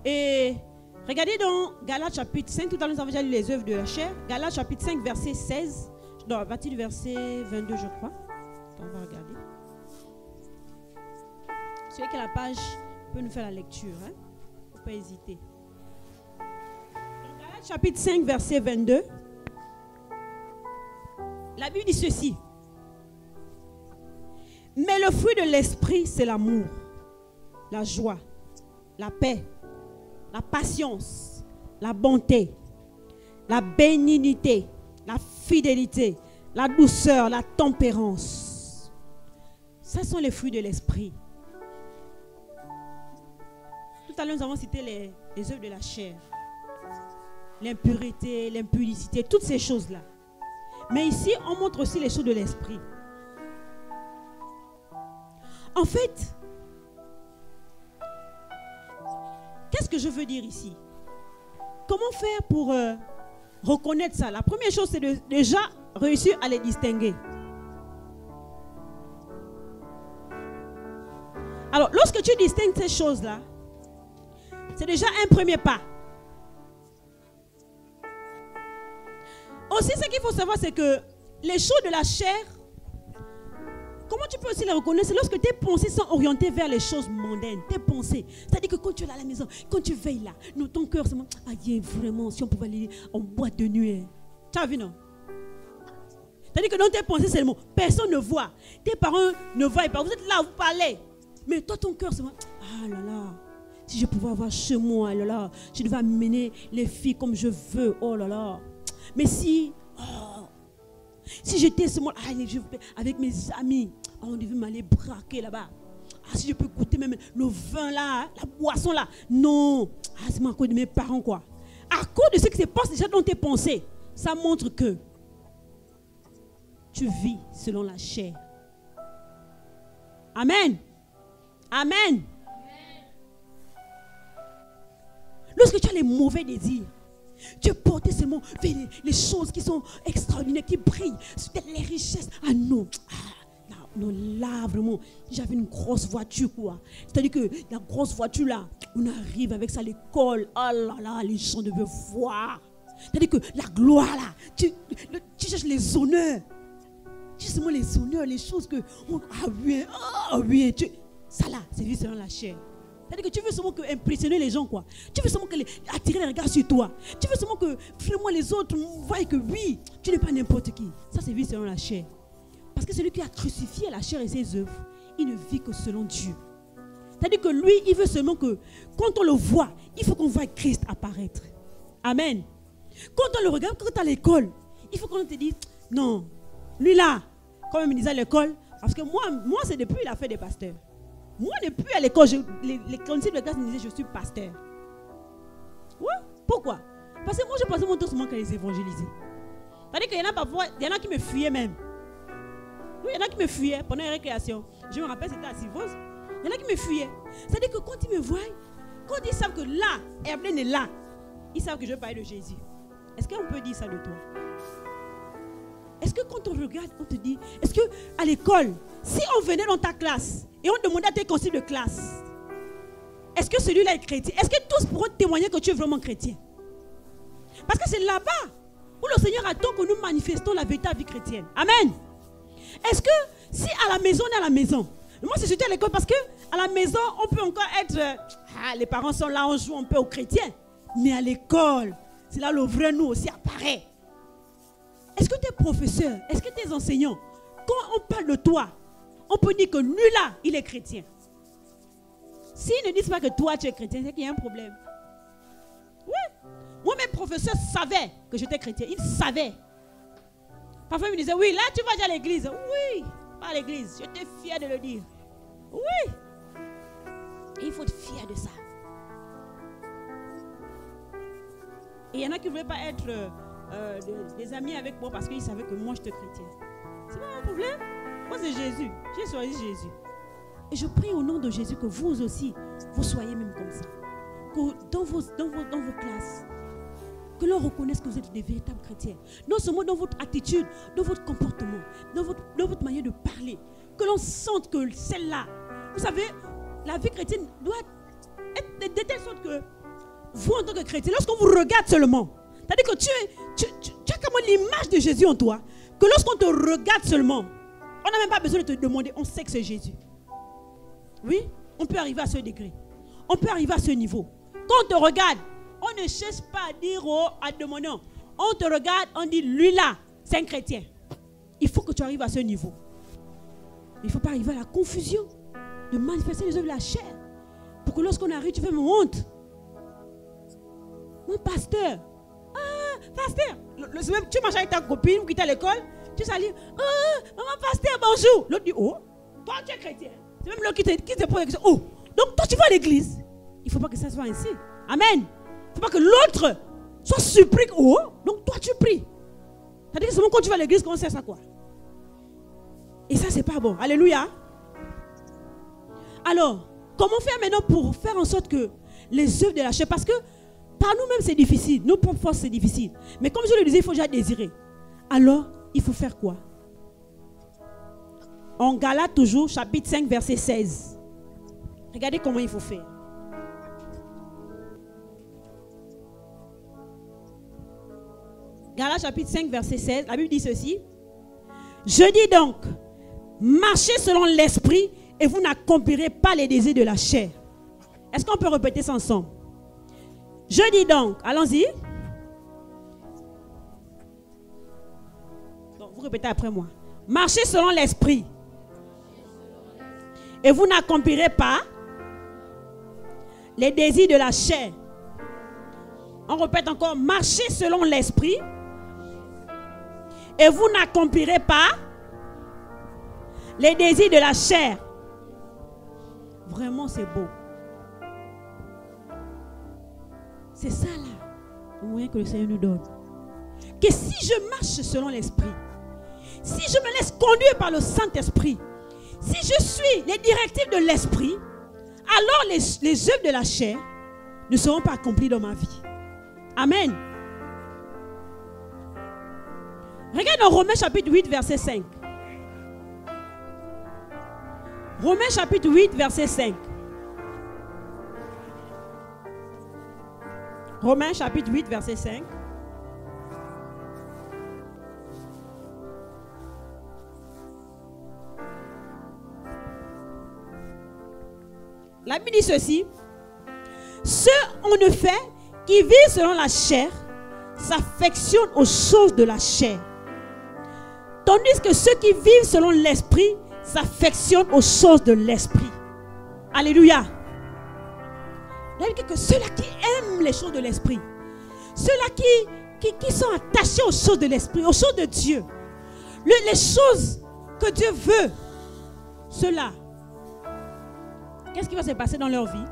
Speaker 1: Et regardez dans Galates chapitre 5, tout à l'heure nous avons déjà lu les œuvres de la chair. Galates chapitre 5, verset 16, non, à partir du verset 22, je crois. On va regarder. Celui qui a la page peut nous faire la lecture. Il ne faut pas hésiter. Dans Galates chapitre 5, verset 22, la Bible dit ceci. Mais le fruit de l'esprit, c'est l'amour, la joie, la paix, la patience, la bonté, la bénignité, la fidélité, la douceur, la tempérance. Ça sont les fruits de l'esprit. Tout à l'heure, nous avons cité les œuvres de la chair. L'impureté, l'impudicité, toutes ces choses-là. Mais ici, on montre aussi les choses de l'esprit. En fait, qu'est-ce que je veux dire ici? Comment faire pour reconnaître ça? La première chose, c'est de déjà réussir à les distinguer. Alors, lorsque tu distingues ces choses-là, c'est déjà un premier pas. Aussi, ce qu'il faut savoir, c'est que les choses de la chair, comment tu peux aussi les reconnaître? C'est lorsque tes pensées sont orientées vers les choses mondaines, tes pensées. C'est-à-dire que quand tu es là à la maison, quand tu veilles là, ton cœur, c'est aïe, vraiment, si on pouvait aller en boîte de nuit. Tu as vu, non? C'est-à-dire que dans tes pensées, c'est le mot. Personne ne voit. Tes parents ne voient pas. Vous êtes là, vous parlez. Mais toi, ton cœur, c'est ah là là, si je pouvais avoir chez moi, là là, je devais amener les filles comme je veux, oh là là. Mais si j'étais seulement avec mes amis, on devait m'aller braquer là-bas. Ah, si je peux goûter même le vin là, la boisson là. Non, c'est à cause de mes parents quoi. À cause de ce qui se passe déjà dans tes pensées, ça montre que tu vis selon la chair. Amen. Amen. Lorsque tu as les mauvais désirs, tu es porté seulement vers les choses qui sont extraordinaires, qui brillent, les richesses. Ah non, non, là vraiment, j'avais une grosse voiture quoi. C'est-à-dire que la grosse voiture là, on arrive avec ça à l'école. Oh là là, les gens devaient voir. C'est-à-dire que la gloire là, tu cherches les honneurs. Tu cherches seulement les honneurs, les choses que... Ah oui, ça là, c'est vu selon la chair. C'est-à-dire que tu veux seulement impressionner les gens, quoi. Tu veux seulement attirer les regards sur toi. Tu veux seulement que vraiment les autres voient que oui, tu n'es pas n'importe qui. Ça, c'est vu selon la chair. Parce que celui qui a crucifié la chair et ses œuvres, il ne vit que selon Dieu. C'est-à-dire que lui, il veut seulement que, quand on le voit, il faut qu'on voit Christ apparaître. Amen. Quand on le regarde, quand tu es à l'école, il faut qu'on te dise, non, lui là, comme il me disait à l'école, parce que moi c'est depuis il a fait des pasteurs. Moi, depuis à l'école, les concepts de classe me disaient je suis pasteur. Ouais, pourquoi? Parce que moi, je passais mon temps seulement qu'à les évangéliser. C'est-à-dire qu'il y en a parfois, il y en a qui me fuyaient même. Oui, il y en a qui me fuyaient pendant les récréations. Je me rappelle, c'était à Sivose. Il y en a qui me fuyaient. C'est-à-dire que quand ils me voient, quand ils savent que là, Herblène est là, ils savent que je vais parler de Jésus. Est-ce qu'on peut dire ça de toi? Est-ce que quand on regarde, on te dit, est-ce qu'à l'école, si on venait dans ta classe et on demandait à tes conseillers de classe, est-ce que celui-là est chrétien? Est-ce que tous pourront témoigner que tu es vraiment chrétien? Parce que c'est là-bas où le Seigneur attend que nous manifestons la véritable vie chrétienne. Amen. Est-ce que si à la maison, on est à la maison, moi c'est surtout à l'école parce que à la maison, on peut encore être, les parents sont là, on joue un peu aux chrétiens. Mais à l'école, c'est là le vrai nous aussi apparaît. Est-ce que tes professeurs, est-ce que tes enseignants, quand on parle de toi, on peut dire que lui là, il est chrétien. S'ils ne disent pas que toi tu es chrétien, c'est qu'il y a un problème. Oui. Moi, mes professeurs savaient que j'étais chrétien. Ils savaient. Parfois, ils me disaient, oui, là tu vas déjà à l'église. Oui, pas à l'église. J'étais fier de le dire. Oui. Et il faut être fier de ça. Et il y en a qui ne voulaient pas être des amis avec moi parce qu'ils savaient que moi j'étais chrétien. C'est pas un problème. Moi c'est Jésus. J'ai choisi Jésus. Et je prie au nom de Jésus que vous aussi, vous soyez même comme ça. Que dans vos classes, que l'on reconnaisse que vous êtes des véritables chrétiens. Non seulement dans votre attitude, dans votre comportement, dans votre manière de parler. Que l'on sente que celle-là, vous savez, la vie chrétienne doit être de telle sorte que vous, en tant que chrétien, lorsqu'on vous regarde seulement, c'est-à-dire que tu as comme l'image de Jésus en toi, que lorsqu'on te regarde seulement, on n'a même pas besoin de te demander, on sait que c'est Jésus. Oui, on peut arriver à ce degré. On peut arriver à ce niveau. Quand on te regarde, on ne cherche pas à dire, à demander. On te regarde, on dit, lui là, c'est un chrétien. Il faut que tu arrives à ce niveau. Il ne faut pas arriver à la confusion de manifester les œuvres de la chair. Pour que lorsqu'on arrive, tu fais mon honte. Mon pasteur. Ah, pasteur. Tu marches avec ta copine, vous quittez à l'école, tu salues. Oh, maman pasteur, bonjour. L'autre dit, oh, toi tu es chrétien. C'est même l'autre qui te pose la question. Oh, donc toi tu vas à l'église. Il ne faut pas que ça soit ainsi. Amen. Il ne faut pas que l'autre soit surpris. Oh, donc toi tu pries. C'est-à-dire que seulement quand tu vas à l'église, qu'on sait ça quoi. Et ça c'est pas bon. Alléluia. Alors, comment faire maintenant pour faire en sorte que les œuvres de la chair, parce que par nous-mêmes c'est difficile, nos propres forces c'est difficile. Mais comme je le disais, il faut déjà désirer. Alors, il faut faire quoi? En Galates toujours, chapitre 5, verset 16. Regardez comment il faut faire. Galates chapitre 5, verset 16, la Bible dit ceci. Je dis donc, marchez selon l'esprit et vous n'accomplirez pas les désirs de la chair. Est-ce qu'on peut répéter ça ensemble? Je dis donc, allons-y. Donc, vous répétez après moi. Marchez selon l'esprit. Et vous n'accomplirez pas les désirs de la chair. On répète encore. Marchez selon l'esprit. Et vous n'accomplirez pas les désirs de la chair. Vraiment, c'est beau. C'est ça là, le moyen que le Seigneur nous donne. Que si je marche selon l'esprit, si je me laisse conduire par le Saint-Esprit, si je suis les directives de l'esprit, alors les œuvres de la chair ne seront pas accomplies dans ma vie. Amen. Regarde dans Romains chapitre 8, verset 5. Romains chapitre 8, verset 5. Romains chapitre 8, verset 5. La Bible dit ceci. Ceux en effet qui vivent selon la chair s'affectionnent aux choses de la chair. Tandis que ceux qui vivent selon l'esprit s'affectionnent aux choses de l'esprit. Alléluia. Il dit que ceux-là qui aiment les choses de l'esprit, ceux-là qui sont attachés aux choses de l'esprit, aux choses de Dieu, les choses que Dieu veut, ceux-là, qu'est-ce qui va se passer dans leur vie?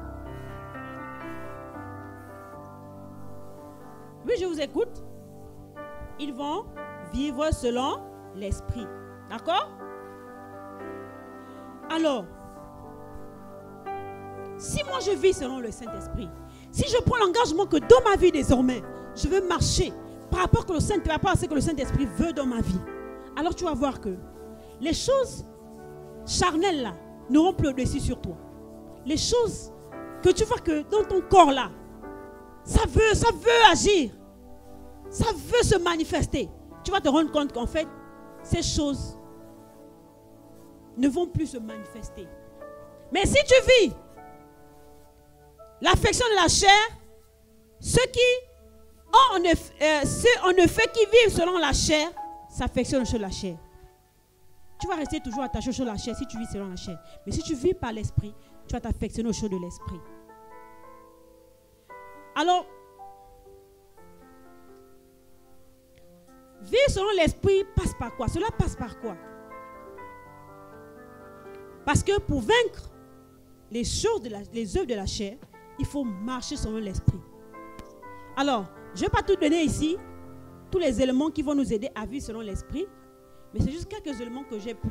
Speaker 1: Oui, je vous écoute. Ils vont vivre selon l'esprit. D'accord? Alors, si moi je vis selon le Saint-Esprit, si je prends l'engagement que dans ma vie désormais, je veux marcher par rapport à ce que le Saint-Esprit veut dans ma vie, alors tu vas voir que les choses charnelles là n'auront plus au-dessus sur toi. Les choses que tu vois que dans ton corps là, ça veut agir, ça veut se manifester. Tu vas te rendre compte qu'en fait, ces choses ne vont plus se manifester. Mais si tu vis l'affection de la chair, ceux qui On ne fait qui vivent selon la chair s'affectionnent aux choses de la chair. Tu vas rester toujours attaché aux choses de la chair si tu vis selon la chair. Mais si tu vis par l'esprit, tu vas t'affectionner aux choses de l'esprit. Alors, vivre selon l'esprit passe par quoi? Cela passe par quoi? Parce que pour vaincre les choses, les œuvres de la chair, il faut marcher selon l'esprit. Alors, je ne vais pas tout donner ici, tous les éléments qui vont nous aider à vivre selon l'esprit, mais c'est juste quelques éléments que j'ai pu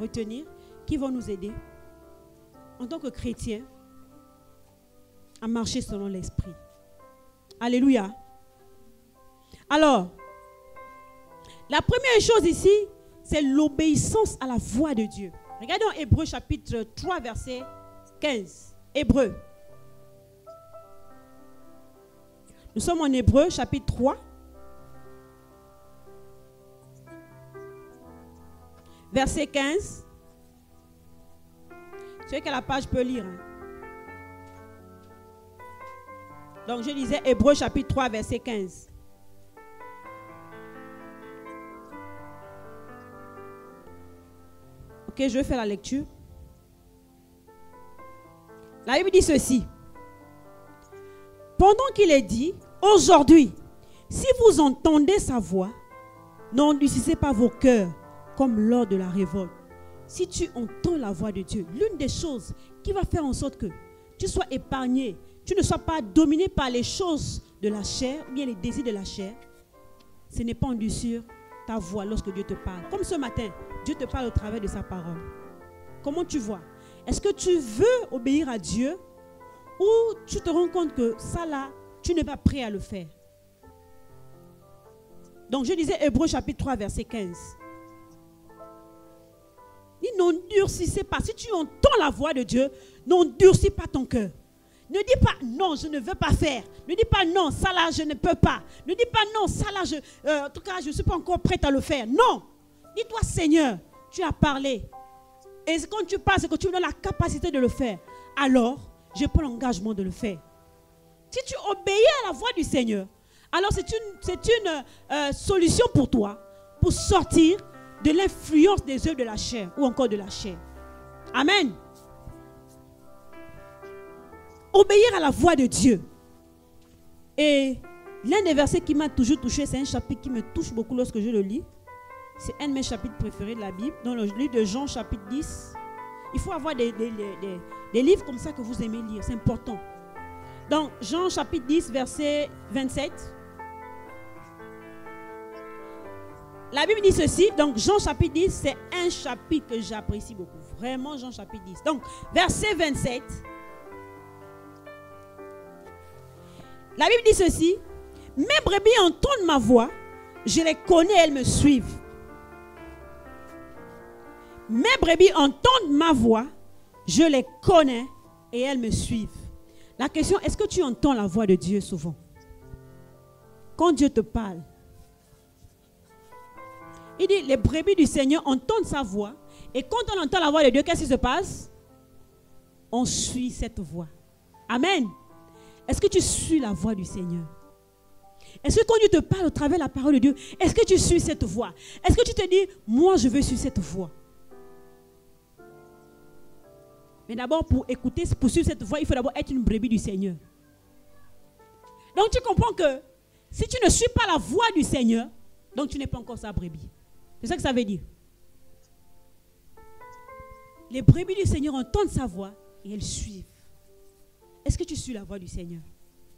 Speaker 1: retenir qui vont nous aider en tant que chrétiens à marcher selon l'esprit. Alléluia. Alors, la première chose ici, c'est l'obéissance à la voix de Dieu. Regardons Hébreux chapitre 3, verset 15. Hébreux. Nous sommes en Hébreux chapitre 3. Verset 15. Celui qui a la page peut lire. Donc je lisais Hébreux chapitre 3, verset 15. Ok, je vais faire la lecture. La Bible dit ceci. Pendant qu'il est dit, aujourd'hui, si vous entendez sa voix, n'endurcissez pas vos cœurs comme lors de la révolte. Si tu entends la voix de Dieu, l'une des choses qui va faire en sorte que tu sois épargné, tu ne sois pas dominé par les choses de la chair, ou bien les désirs de la chair, ce n'est pas endurcir ta voix lorsque Dieu te parle. Comme ce matin, Dieu te parle au travers de sa parole. Comment tu vois? Est-ce que tu veux obéir à Dieu ou tu te rends compte que ça là, tu n'es pas prêt à le faire? Donc je disais Hébreux chapitre 3 verset 15. N'endurcissez pas. Si tu entends la voix de Dieu, n'endurcis pas ton cœur. Ne dis pas non, je ne veux pas faire. Ne dis pas non, ça là, je ne peux pas. Ne dis pas non, ça là, en tout cas, je ne suis pas encore prête à le faire. Non. Dis-toi, Seigneur, tu as parlé. Et quand tu parles, c'est que tu me donnes la capacité de le faire. Alors, je prends l'engagement de le faire. Si tu obéis à la voix du Seigneur, alors c'est une solution pour toi pour sortir de l'influence des œuvres de la chair ou encore de la chair. Amen. Obéir à la voix de Dieu. Et l'un des versets qui m'a toujours touché, c'est un chapitre qui me touche beaucoup lorsque je le lis. C'est un de mes chapitres préférés de la Bible, dans le livre de Jean chapitre 10. Il faut avoir des livres comme ça que vous aimez lire, c'est important. Dans Jean chapitre 10, verset 27. La Bible dit ceci, donc Jean chapitre 10, c'est un chapitre que j'apprécie beaucoup. Vraiment Jean chapitre 10. Donc, verset 27. La Bible dit ceci, mes brebis entendent ma voix, je les connais, elles me suivent. Mes brebis entendent ma voix, je les connais et elles me suivent. La question, est-ce que tu entends la voix de Dieu souvent? Quand Dieu te parle, il dit, les brebis du Seigneur entendent sa voix. Et quand on entend la voix de Dieu, qu'est-ce qui se passe? On suit cette voix. Amen. Est-ce que tu suis la voix du Seigneur? Est-ce que quand Dieu te parle au travers de la parole de Dieu, est-ce que tu suis cette voix? Est-ce que tu te dis, moi je veux suivre cette voix? Mais d'abord, pour écouter, pour suivre cette voix, il faut d'abord être une brebis du Seigneur. Donc tu comprends que si tu ne suis pas la voix du Seigneur, donc tu n'es pas encore sa brebis. C'est ça que ça veut dire. Les brebis du Seigneur entendent sa voix et elles suivent. Est-ce que tu suis la voix du Seigneur?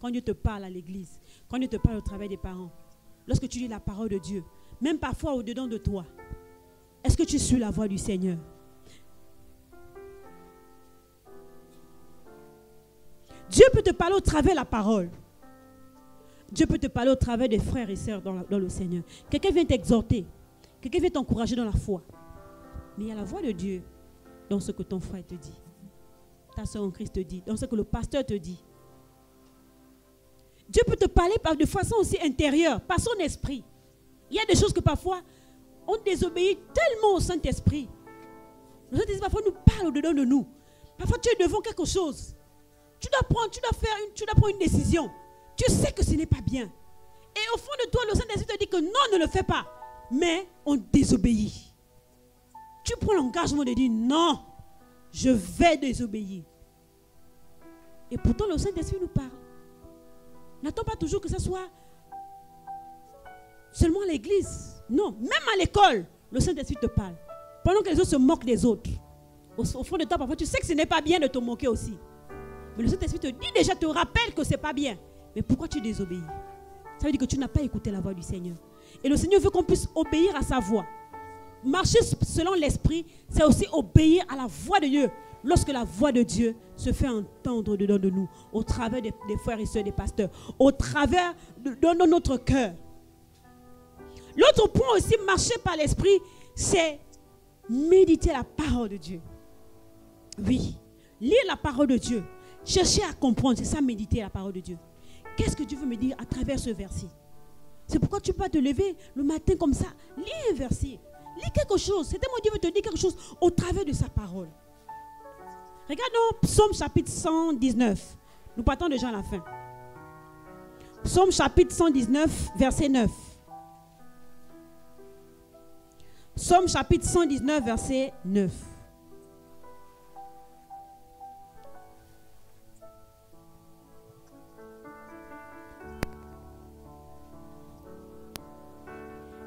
Speaker 1: Quand Dieu te parle à l'église, quand Dieu te parle au travers des parents, lorsque tu lis la parole de Dieu, même parfois au-dedans de toi, est-ce que tu suis la voix du Seigneur? Dieu peut te parler au travers de la parole. Dieu peut te parler au travers des frères et sœurs dans le Seigneur. Quelqu'un vient t'exhorter. Quelqu'un vient t'encourager dans la foi. Mais il y a la voix de Dieu dans ce que ton frère te dit. Ta sœur en Christ te dit. Dans ce que le pasteur te dit. Dieu peut te parler de façon aussi intérieure, par son esprit. Il y a des choses que parfois, on désobéit tellement au Saint-Esprit. Le Saint-Esprit parfois nous parle au-dedans de nous. Parfois tu es devant quelque chose. Tu dois prendre une décision. Tu sais que ce n'est pas bien. Et au fond de toi, le Saint-Esprit te dit que non, ne le fais pas. Mais on désobéit. Tu prends l'engagement de dire non, je vais désobéir. Et pourtant, le Saint-Esprit nous parle. N'attends pas toujours que ce soit seulement à l'église. Non, même à l'école, le Saint-Esprit te parle. Pendant que les autres se moquent des autres. Au fond de toi, parfois, tu sais que ce n'est pas bien de te moquer aussi. Mais le Saint-Esprit te dit déjà, te rappelle que ce n'est pas bien. Mais pourquoi tu désobéis? Ça veut dire que tu n'as pas écouté la voix du Seigneur. Et le Seigneur veut qu'on puisse obéir à sa voix. Marcher selon l'Esprit, c'est aussi obéir à la voix de Dieu. Lorsque la voix de Dieu se fait entendre dedans de nous, au travers des frères et sœurs, des pasteurs, au travers de notre cœur. L'autre point aussi, marcher par l'Esprit, c'est méditer la parole de Dieu. Oui, lire la parole de Dieu, chercher à comprendre, c'est ça, méditer la parole de Dieu. Qu'est-ce que Dieu veut me dire à travers ce verset? C'est pourquoi tu peux te lever le matin comme ça, lis un verset, lis quelque chose. C'est tellement Dieu veut te dire quelque chose au travers de sa parole. Regardons Psaume chapitre 119. Nous partons déjà à la fin. Psaume chapitre 119, verset 9. Psaume chapitre 119, verset 9.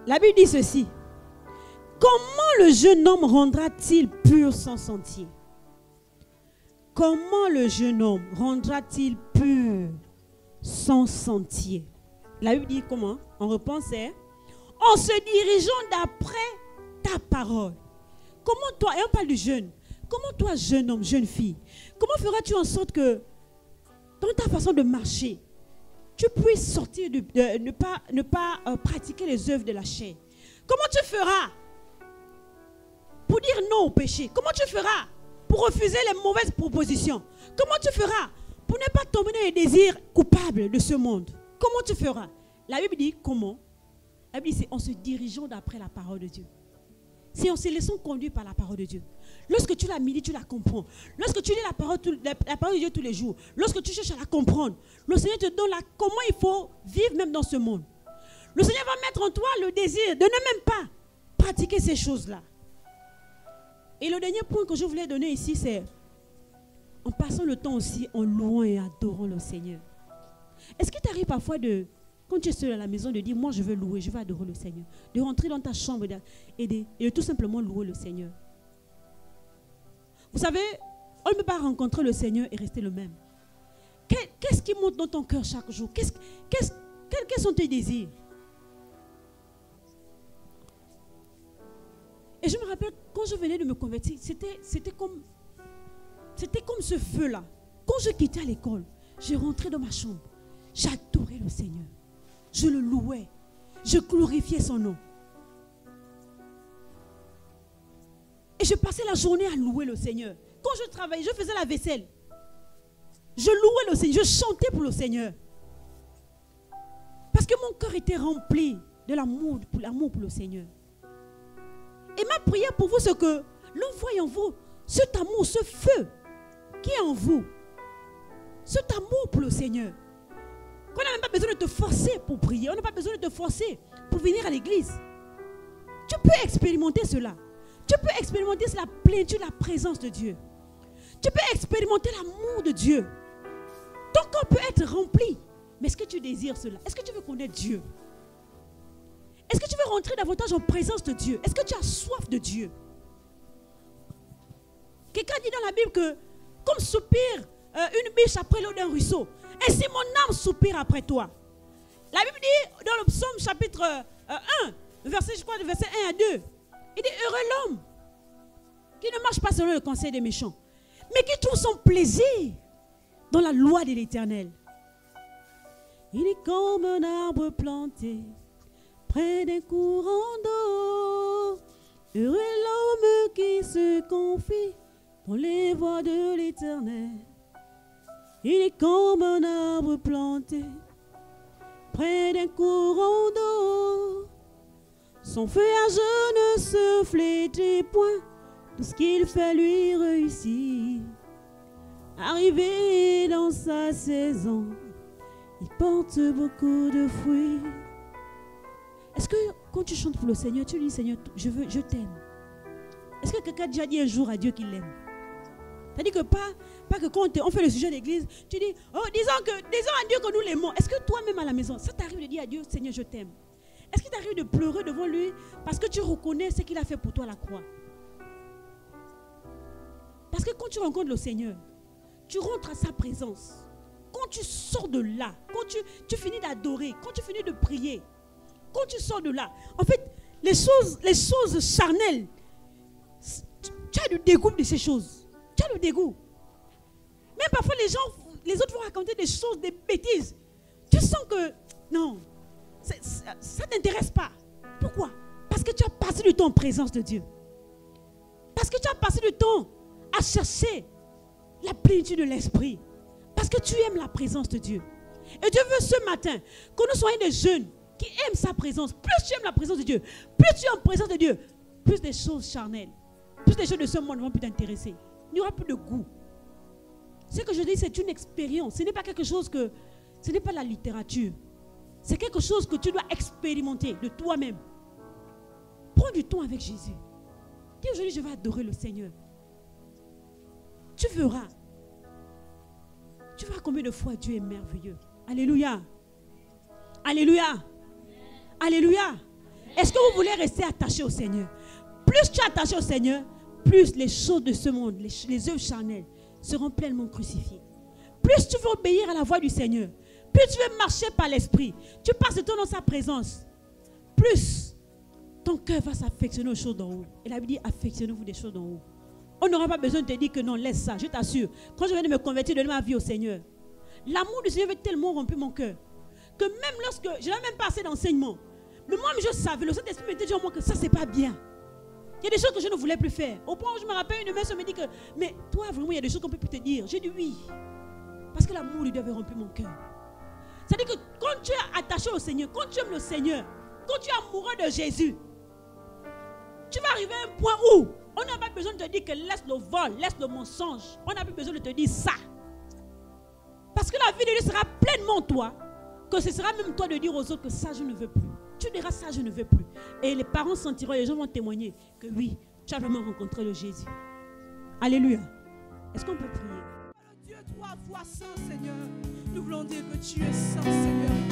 Speaker 1: La Bible dit ceci. Comment le jeune homme rendra-t-il pur son sentier? Comment le jeune homme rendra-t-il pur son sentier? La Bible dit comment? On répond, c'est en se dirigeant d'après ta parole. Comment toi, et on parle du jeune, comment toi, jeune homme, jeune fille, comment feras-tu en sorte que dans ta façon de marcher, tu puisses sortir de ne pas pratiquer les œuvres de la chair? Comment tu feras pour dire non au péché? Comment tu feras pour refuser les mauvaises propositions? Comment tu feras pour ne pas tomber dans les désirs coupables de ce monde? Comment tu feras? La Bible dit comment? La Bible dit c'est en se dirigeant d'après la parole de Dieu. C'est en se laissant conduire par la parole de Dieu. Lorsque tu la médites, tu la comprends. Lorsque tu lis la parole de Dieu tous les jours, lorsque tu cherches à la comprendre, le Seigneur te donne comment il faut vivre même dans ce monde. Le Seigneur va mettre en toi le désir de ne même pas pratiquer ces choses-là. Et le dernier point que je voulais donner ici, c'est en passant le temps aussi en louant et adorant le Seigneur. Est-ce qu'il t'arrive parfois quand tu es seul à la maison, de dire, moi je veux louer, je veux adorer le Seigneur. De rentrer dans ta chambre et de tout simplement louer le Seigneur. Vous savez, on ne peut pas rencontrer le Seigneur et rester le même. Qu'est-ce qui monte dans ton cœur chaque jour? Quels sont tes désirs? Et je me rappelle, quand je venais de me convertir, c'était comme ce feu-là. Quand je quittais l'école, je rentrais dans ma chambre. J'adorais le Seigneur. Je le louais. Je glorifiais son nom. Et je passais la journée à louer le Seigneur. Quand je travaillais, je faisais la vaisselle. Je louais le Seigneur. Je chantais pour le Seigneur. Parce que mon cœur était rempli de l'amour pour le Seigneur. Et ma prière pour vous, c'est que l'on voie en vous cet amour, ce feu qui est en vous. Cet amour pour le Seigneur. Qu'on n'a même pas besoin de te forcer pour prier. On n'a pas besoin de te forcer pour venir à l'église. Tu peux expérimenter cela. Tu peux expérimenter la plénitude, la présence de Dieu. Tu peux expérimenter l'amour de Dieu. Ton corps peut être rempli. Mais est-ce que tu désires cela? Est-ce que tu veux connaître Dieu? Est-ce que tu veux rentrer davantage en présence de Dieu? Est-ce que tu as soif de Dieu? Quelqu'un dit dans la Bible que comme soupire une biche après l'eau d'un ruisseau, ainsi mon âme soupire après toi. La Bible dit dans le psaume chapitre 1, verset 1 à 2, il dit heureux l'homme qui ne marche pas selon le conseil des méchants, mais qui trouve son plaisir dans la loi de l'Éternel. Il est comme un arbre planté près d'un courant d'eau. Heureux l'homme qui se confie dans les voies de l'Éternel. Il est comme un arbre planté près d'un courant d'eau. Son feuillage ne se flétrit point, tout ce qu'il fait lui réussit. Arrivé dans sa saison, il porte beaucoup de fruits. Est-ce que quand tu chantes pour le Seigneur, tu dis Seigneur, je t'aime? Est-ce que quelqu'un a déjà dit un jour à Dieu qu'il l'aime? C'est-à-dire que pas que quand on fait le sujet d'église, tu dis, oh, disons à Dieu que nous l'aimons. Est-ce que toi-même à la maison, ça t'arrive de dire à Dieu, Seigneur, je t'aime? Est-ce qu'il t'arrive de pleurer devant lui parce que tu reconnais ce qu'il a fait pour toi à la croix? Parce que quand tu rencontres le Seigneur, tu rentres à sa présence. Quand tu sors de là, quand tu finis d'adorer, quand tu finis de prier, quand tu sors de là, en fait, les choses charnelles, tu as du dégoût de ces choses. Tu as le dégoût. Même parfois, les autres vont raconter des choses, des bêtises. Tu sens que, non, ça ne t'intéresse pas. Pourquoi? Parce que tu as passé du temps en présence de Dieu. Parce que tu as passé du temps à chercher la plénitude de l'esprit. Parce que tu aimes la présence de Dieu. Et Dieu veut ce matin que nous soyons des jeunes qui aiment sa présence. Plus tu aimes la présence de Dieu, plus tu es en présence de Dieu, plus des choses charnelles, plus des choses de ce monde ne vont plus t'intéresser. Il n'y aura plus de goût. Ce que je dis, c'est une expérience. Ce n'est pas quelque chose que... Ce n'est pas la littérature. C'est quelque chose que tu dois expérimenter de toi-même. Prends du temps avec Jésus. Dis aujourd'hui, je vais adorer le Seigneur. Tu verras. Tu verras combien de fois Dieu est merveilleux. Alléluia. Alléluia. Alléluia. Est-ce que vous voulez rester attaché au Seigneur? Plus tu es attaché au Seigneur, plus les choses de ce monde, les œuvres charnelles seront pleinement crucifiées. Plus tu veux obéir à la voix du Seigneur, plus tu veux marcher par l'Esprit, tu passes le temps dans sa présence, plus ton cœur va s'affectionner aux choses d'en haut. Et la Bible dit, affectionnez-vous des choses d'en haut. On n'aura pas besoin de te dire que non, laisse ça, je t'assure. Quand je viens de me convertir, de donner ma vie au Seigneur, l'amour du Seigneur veut tellement remplir mon cœur, que même lorsque, je n'avais même pas assez d'enseignement, mais moi-même je savais, le Saint-Esprit m'était dit en moi que ça c'est pas bien. Il y a des choses que je ne voulais plus faire. Au point où je me rappelle, une mère me dit que, mais toi vraiment il y a des choses qu'on ne peut plus te dire. J'ai dit oui. Parce que l'amour de Dieu avait rempli mon cœur. C'est-à-dire que quand tu es attaché au Seigneur, quand tu aimes le Seigneur, quand tu es amoureux de Jésus, tu vas arriver à un point où on n'a pas besoin de te dire que laisse le vol, laisse le mensonge. On n'a plus besoin de te dire ça. Parce que la vie de Dieu sera pleinement toi, que ce sera même toi de dire aux autres que ça je ne veux plus. Tu diras ça je ne veux plus. Et les parents sentiront, les gens vont témoigner que oui, tu as vraiment rencontré le Jésus. Alléluia. Est-ce qu'on peut prier?
Speaker 2: Dieu, 3 fois saint, Seigneur. Nous voulons dire que tu es saint, Seigneur.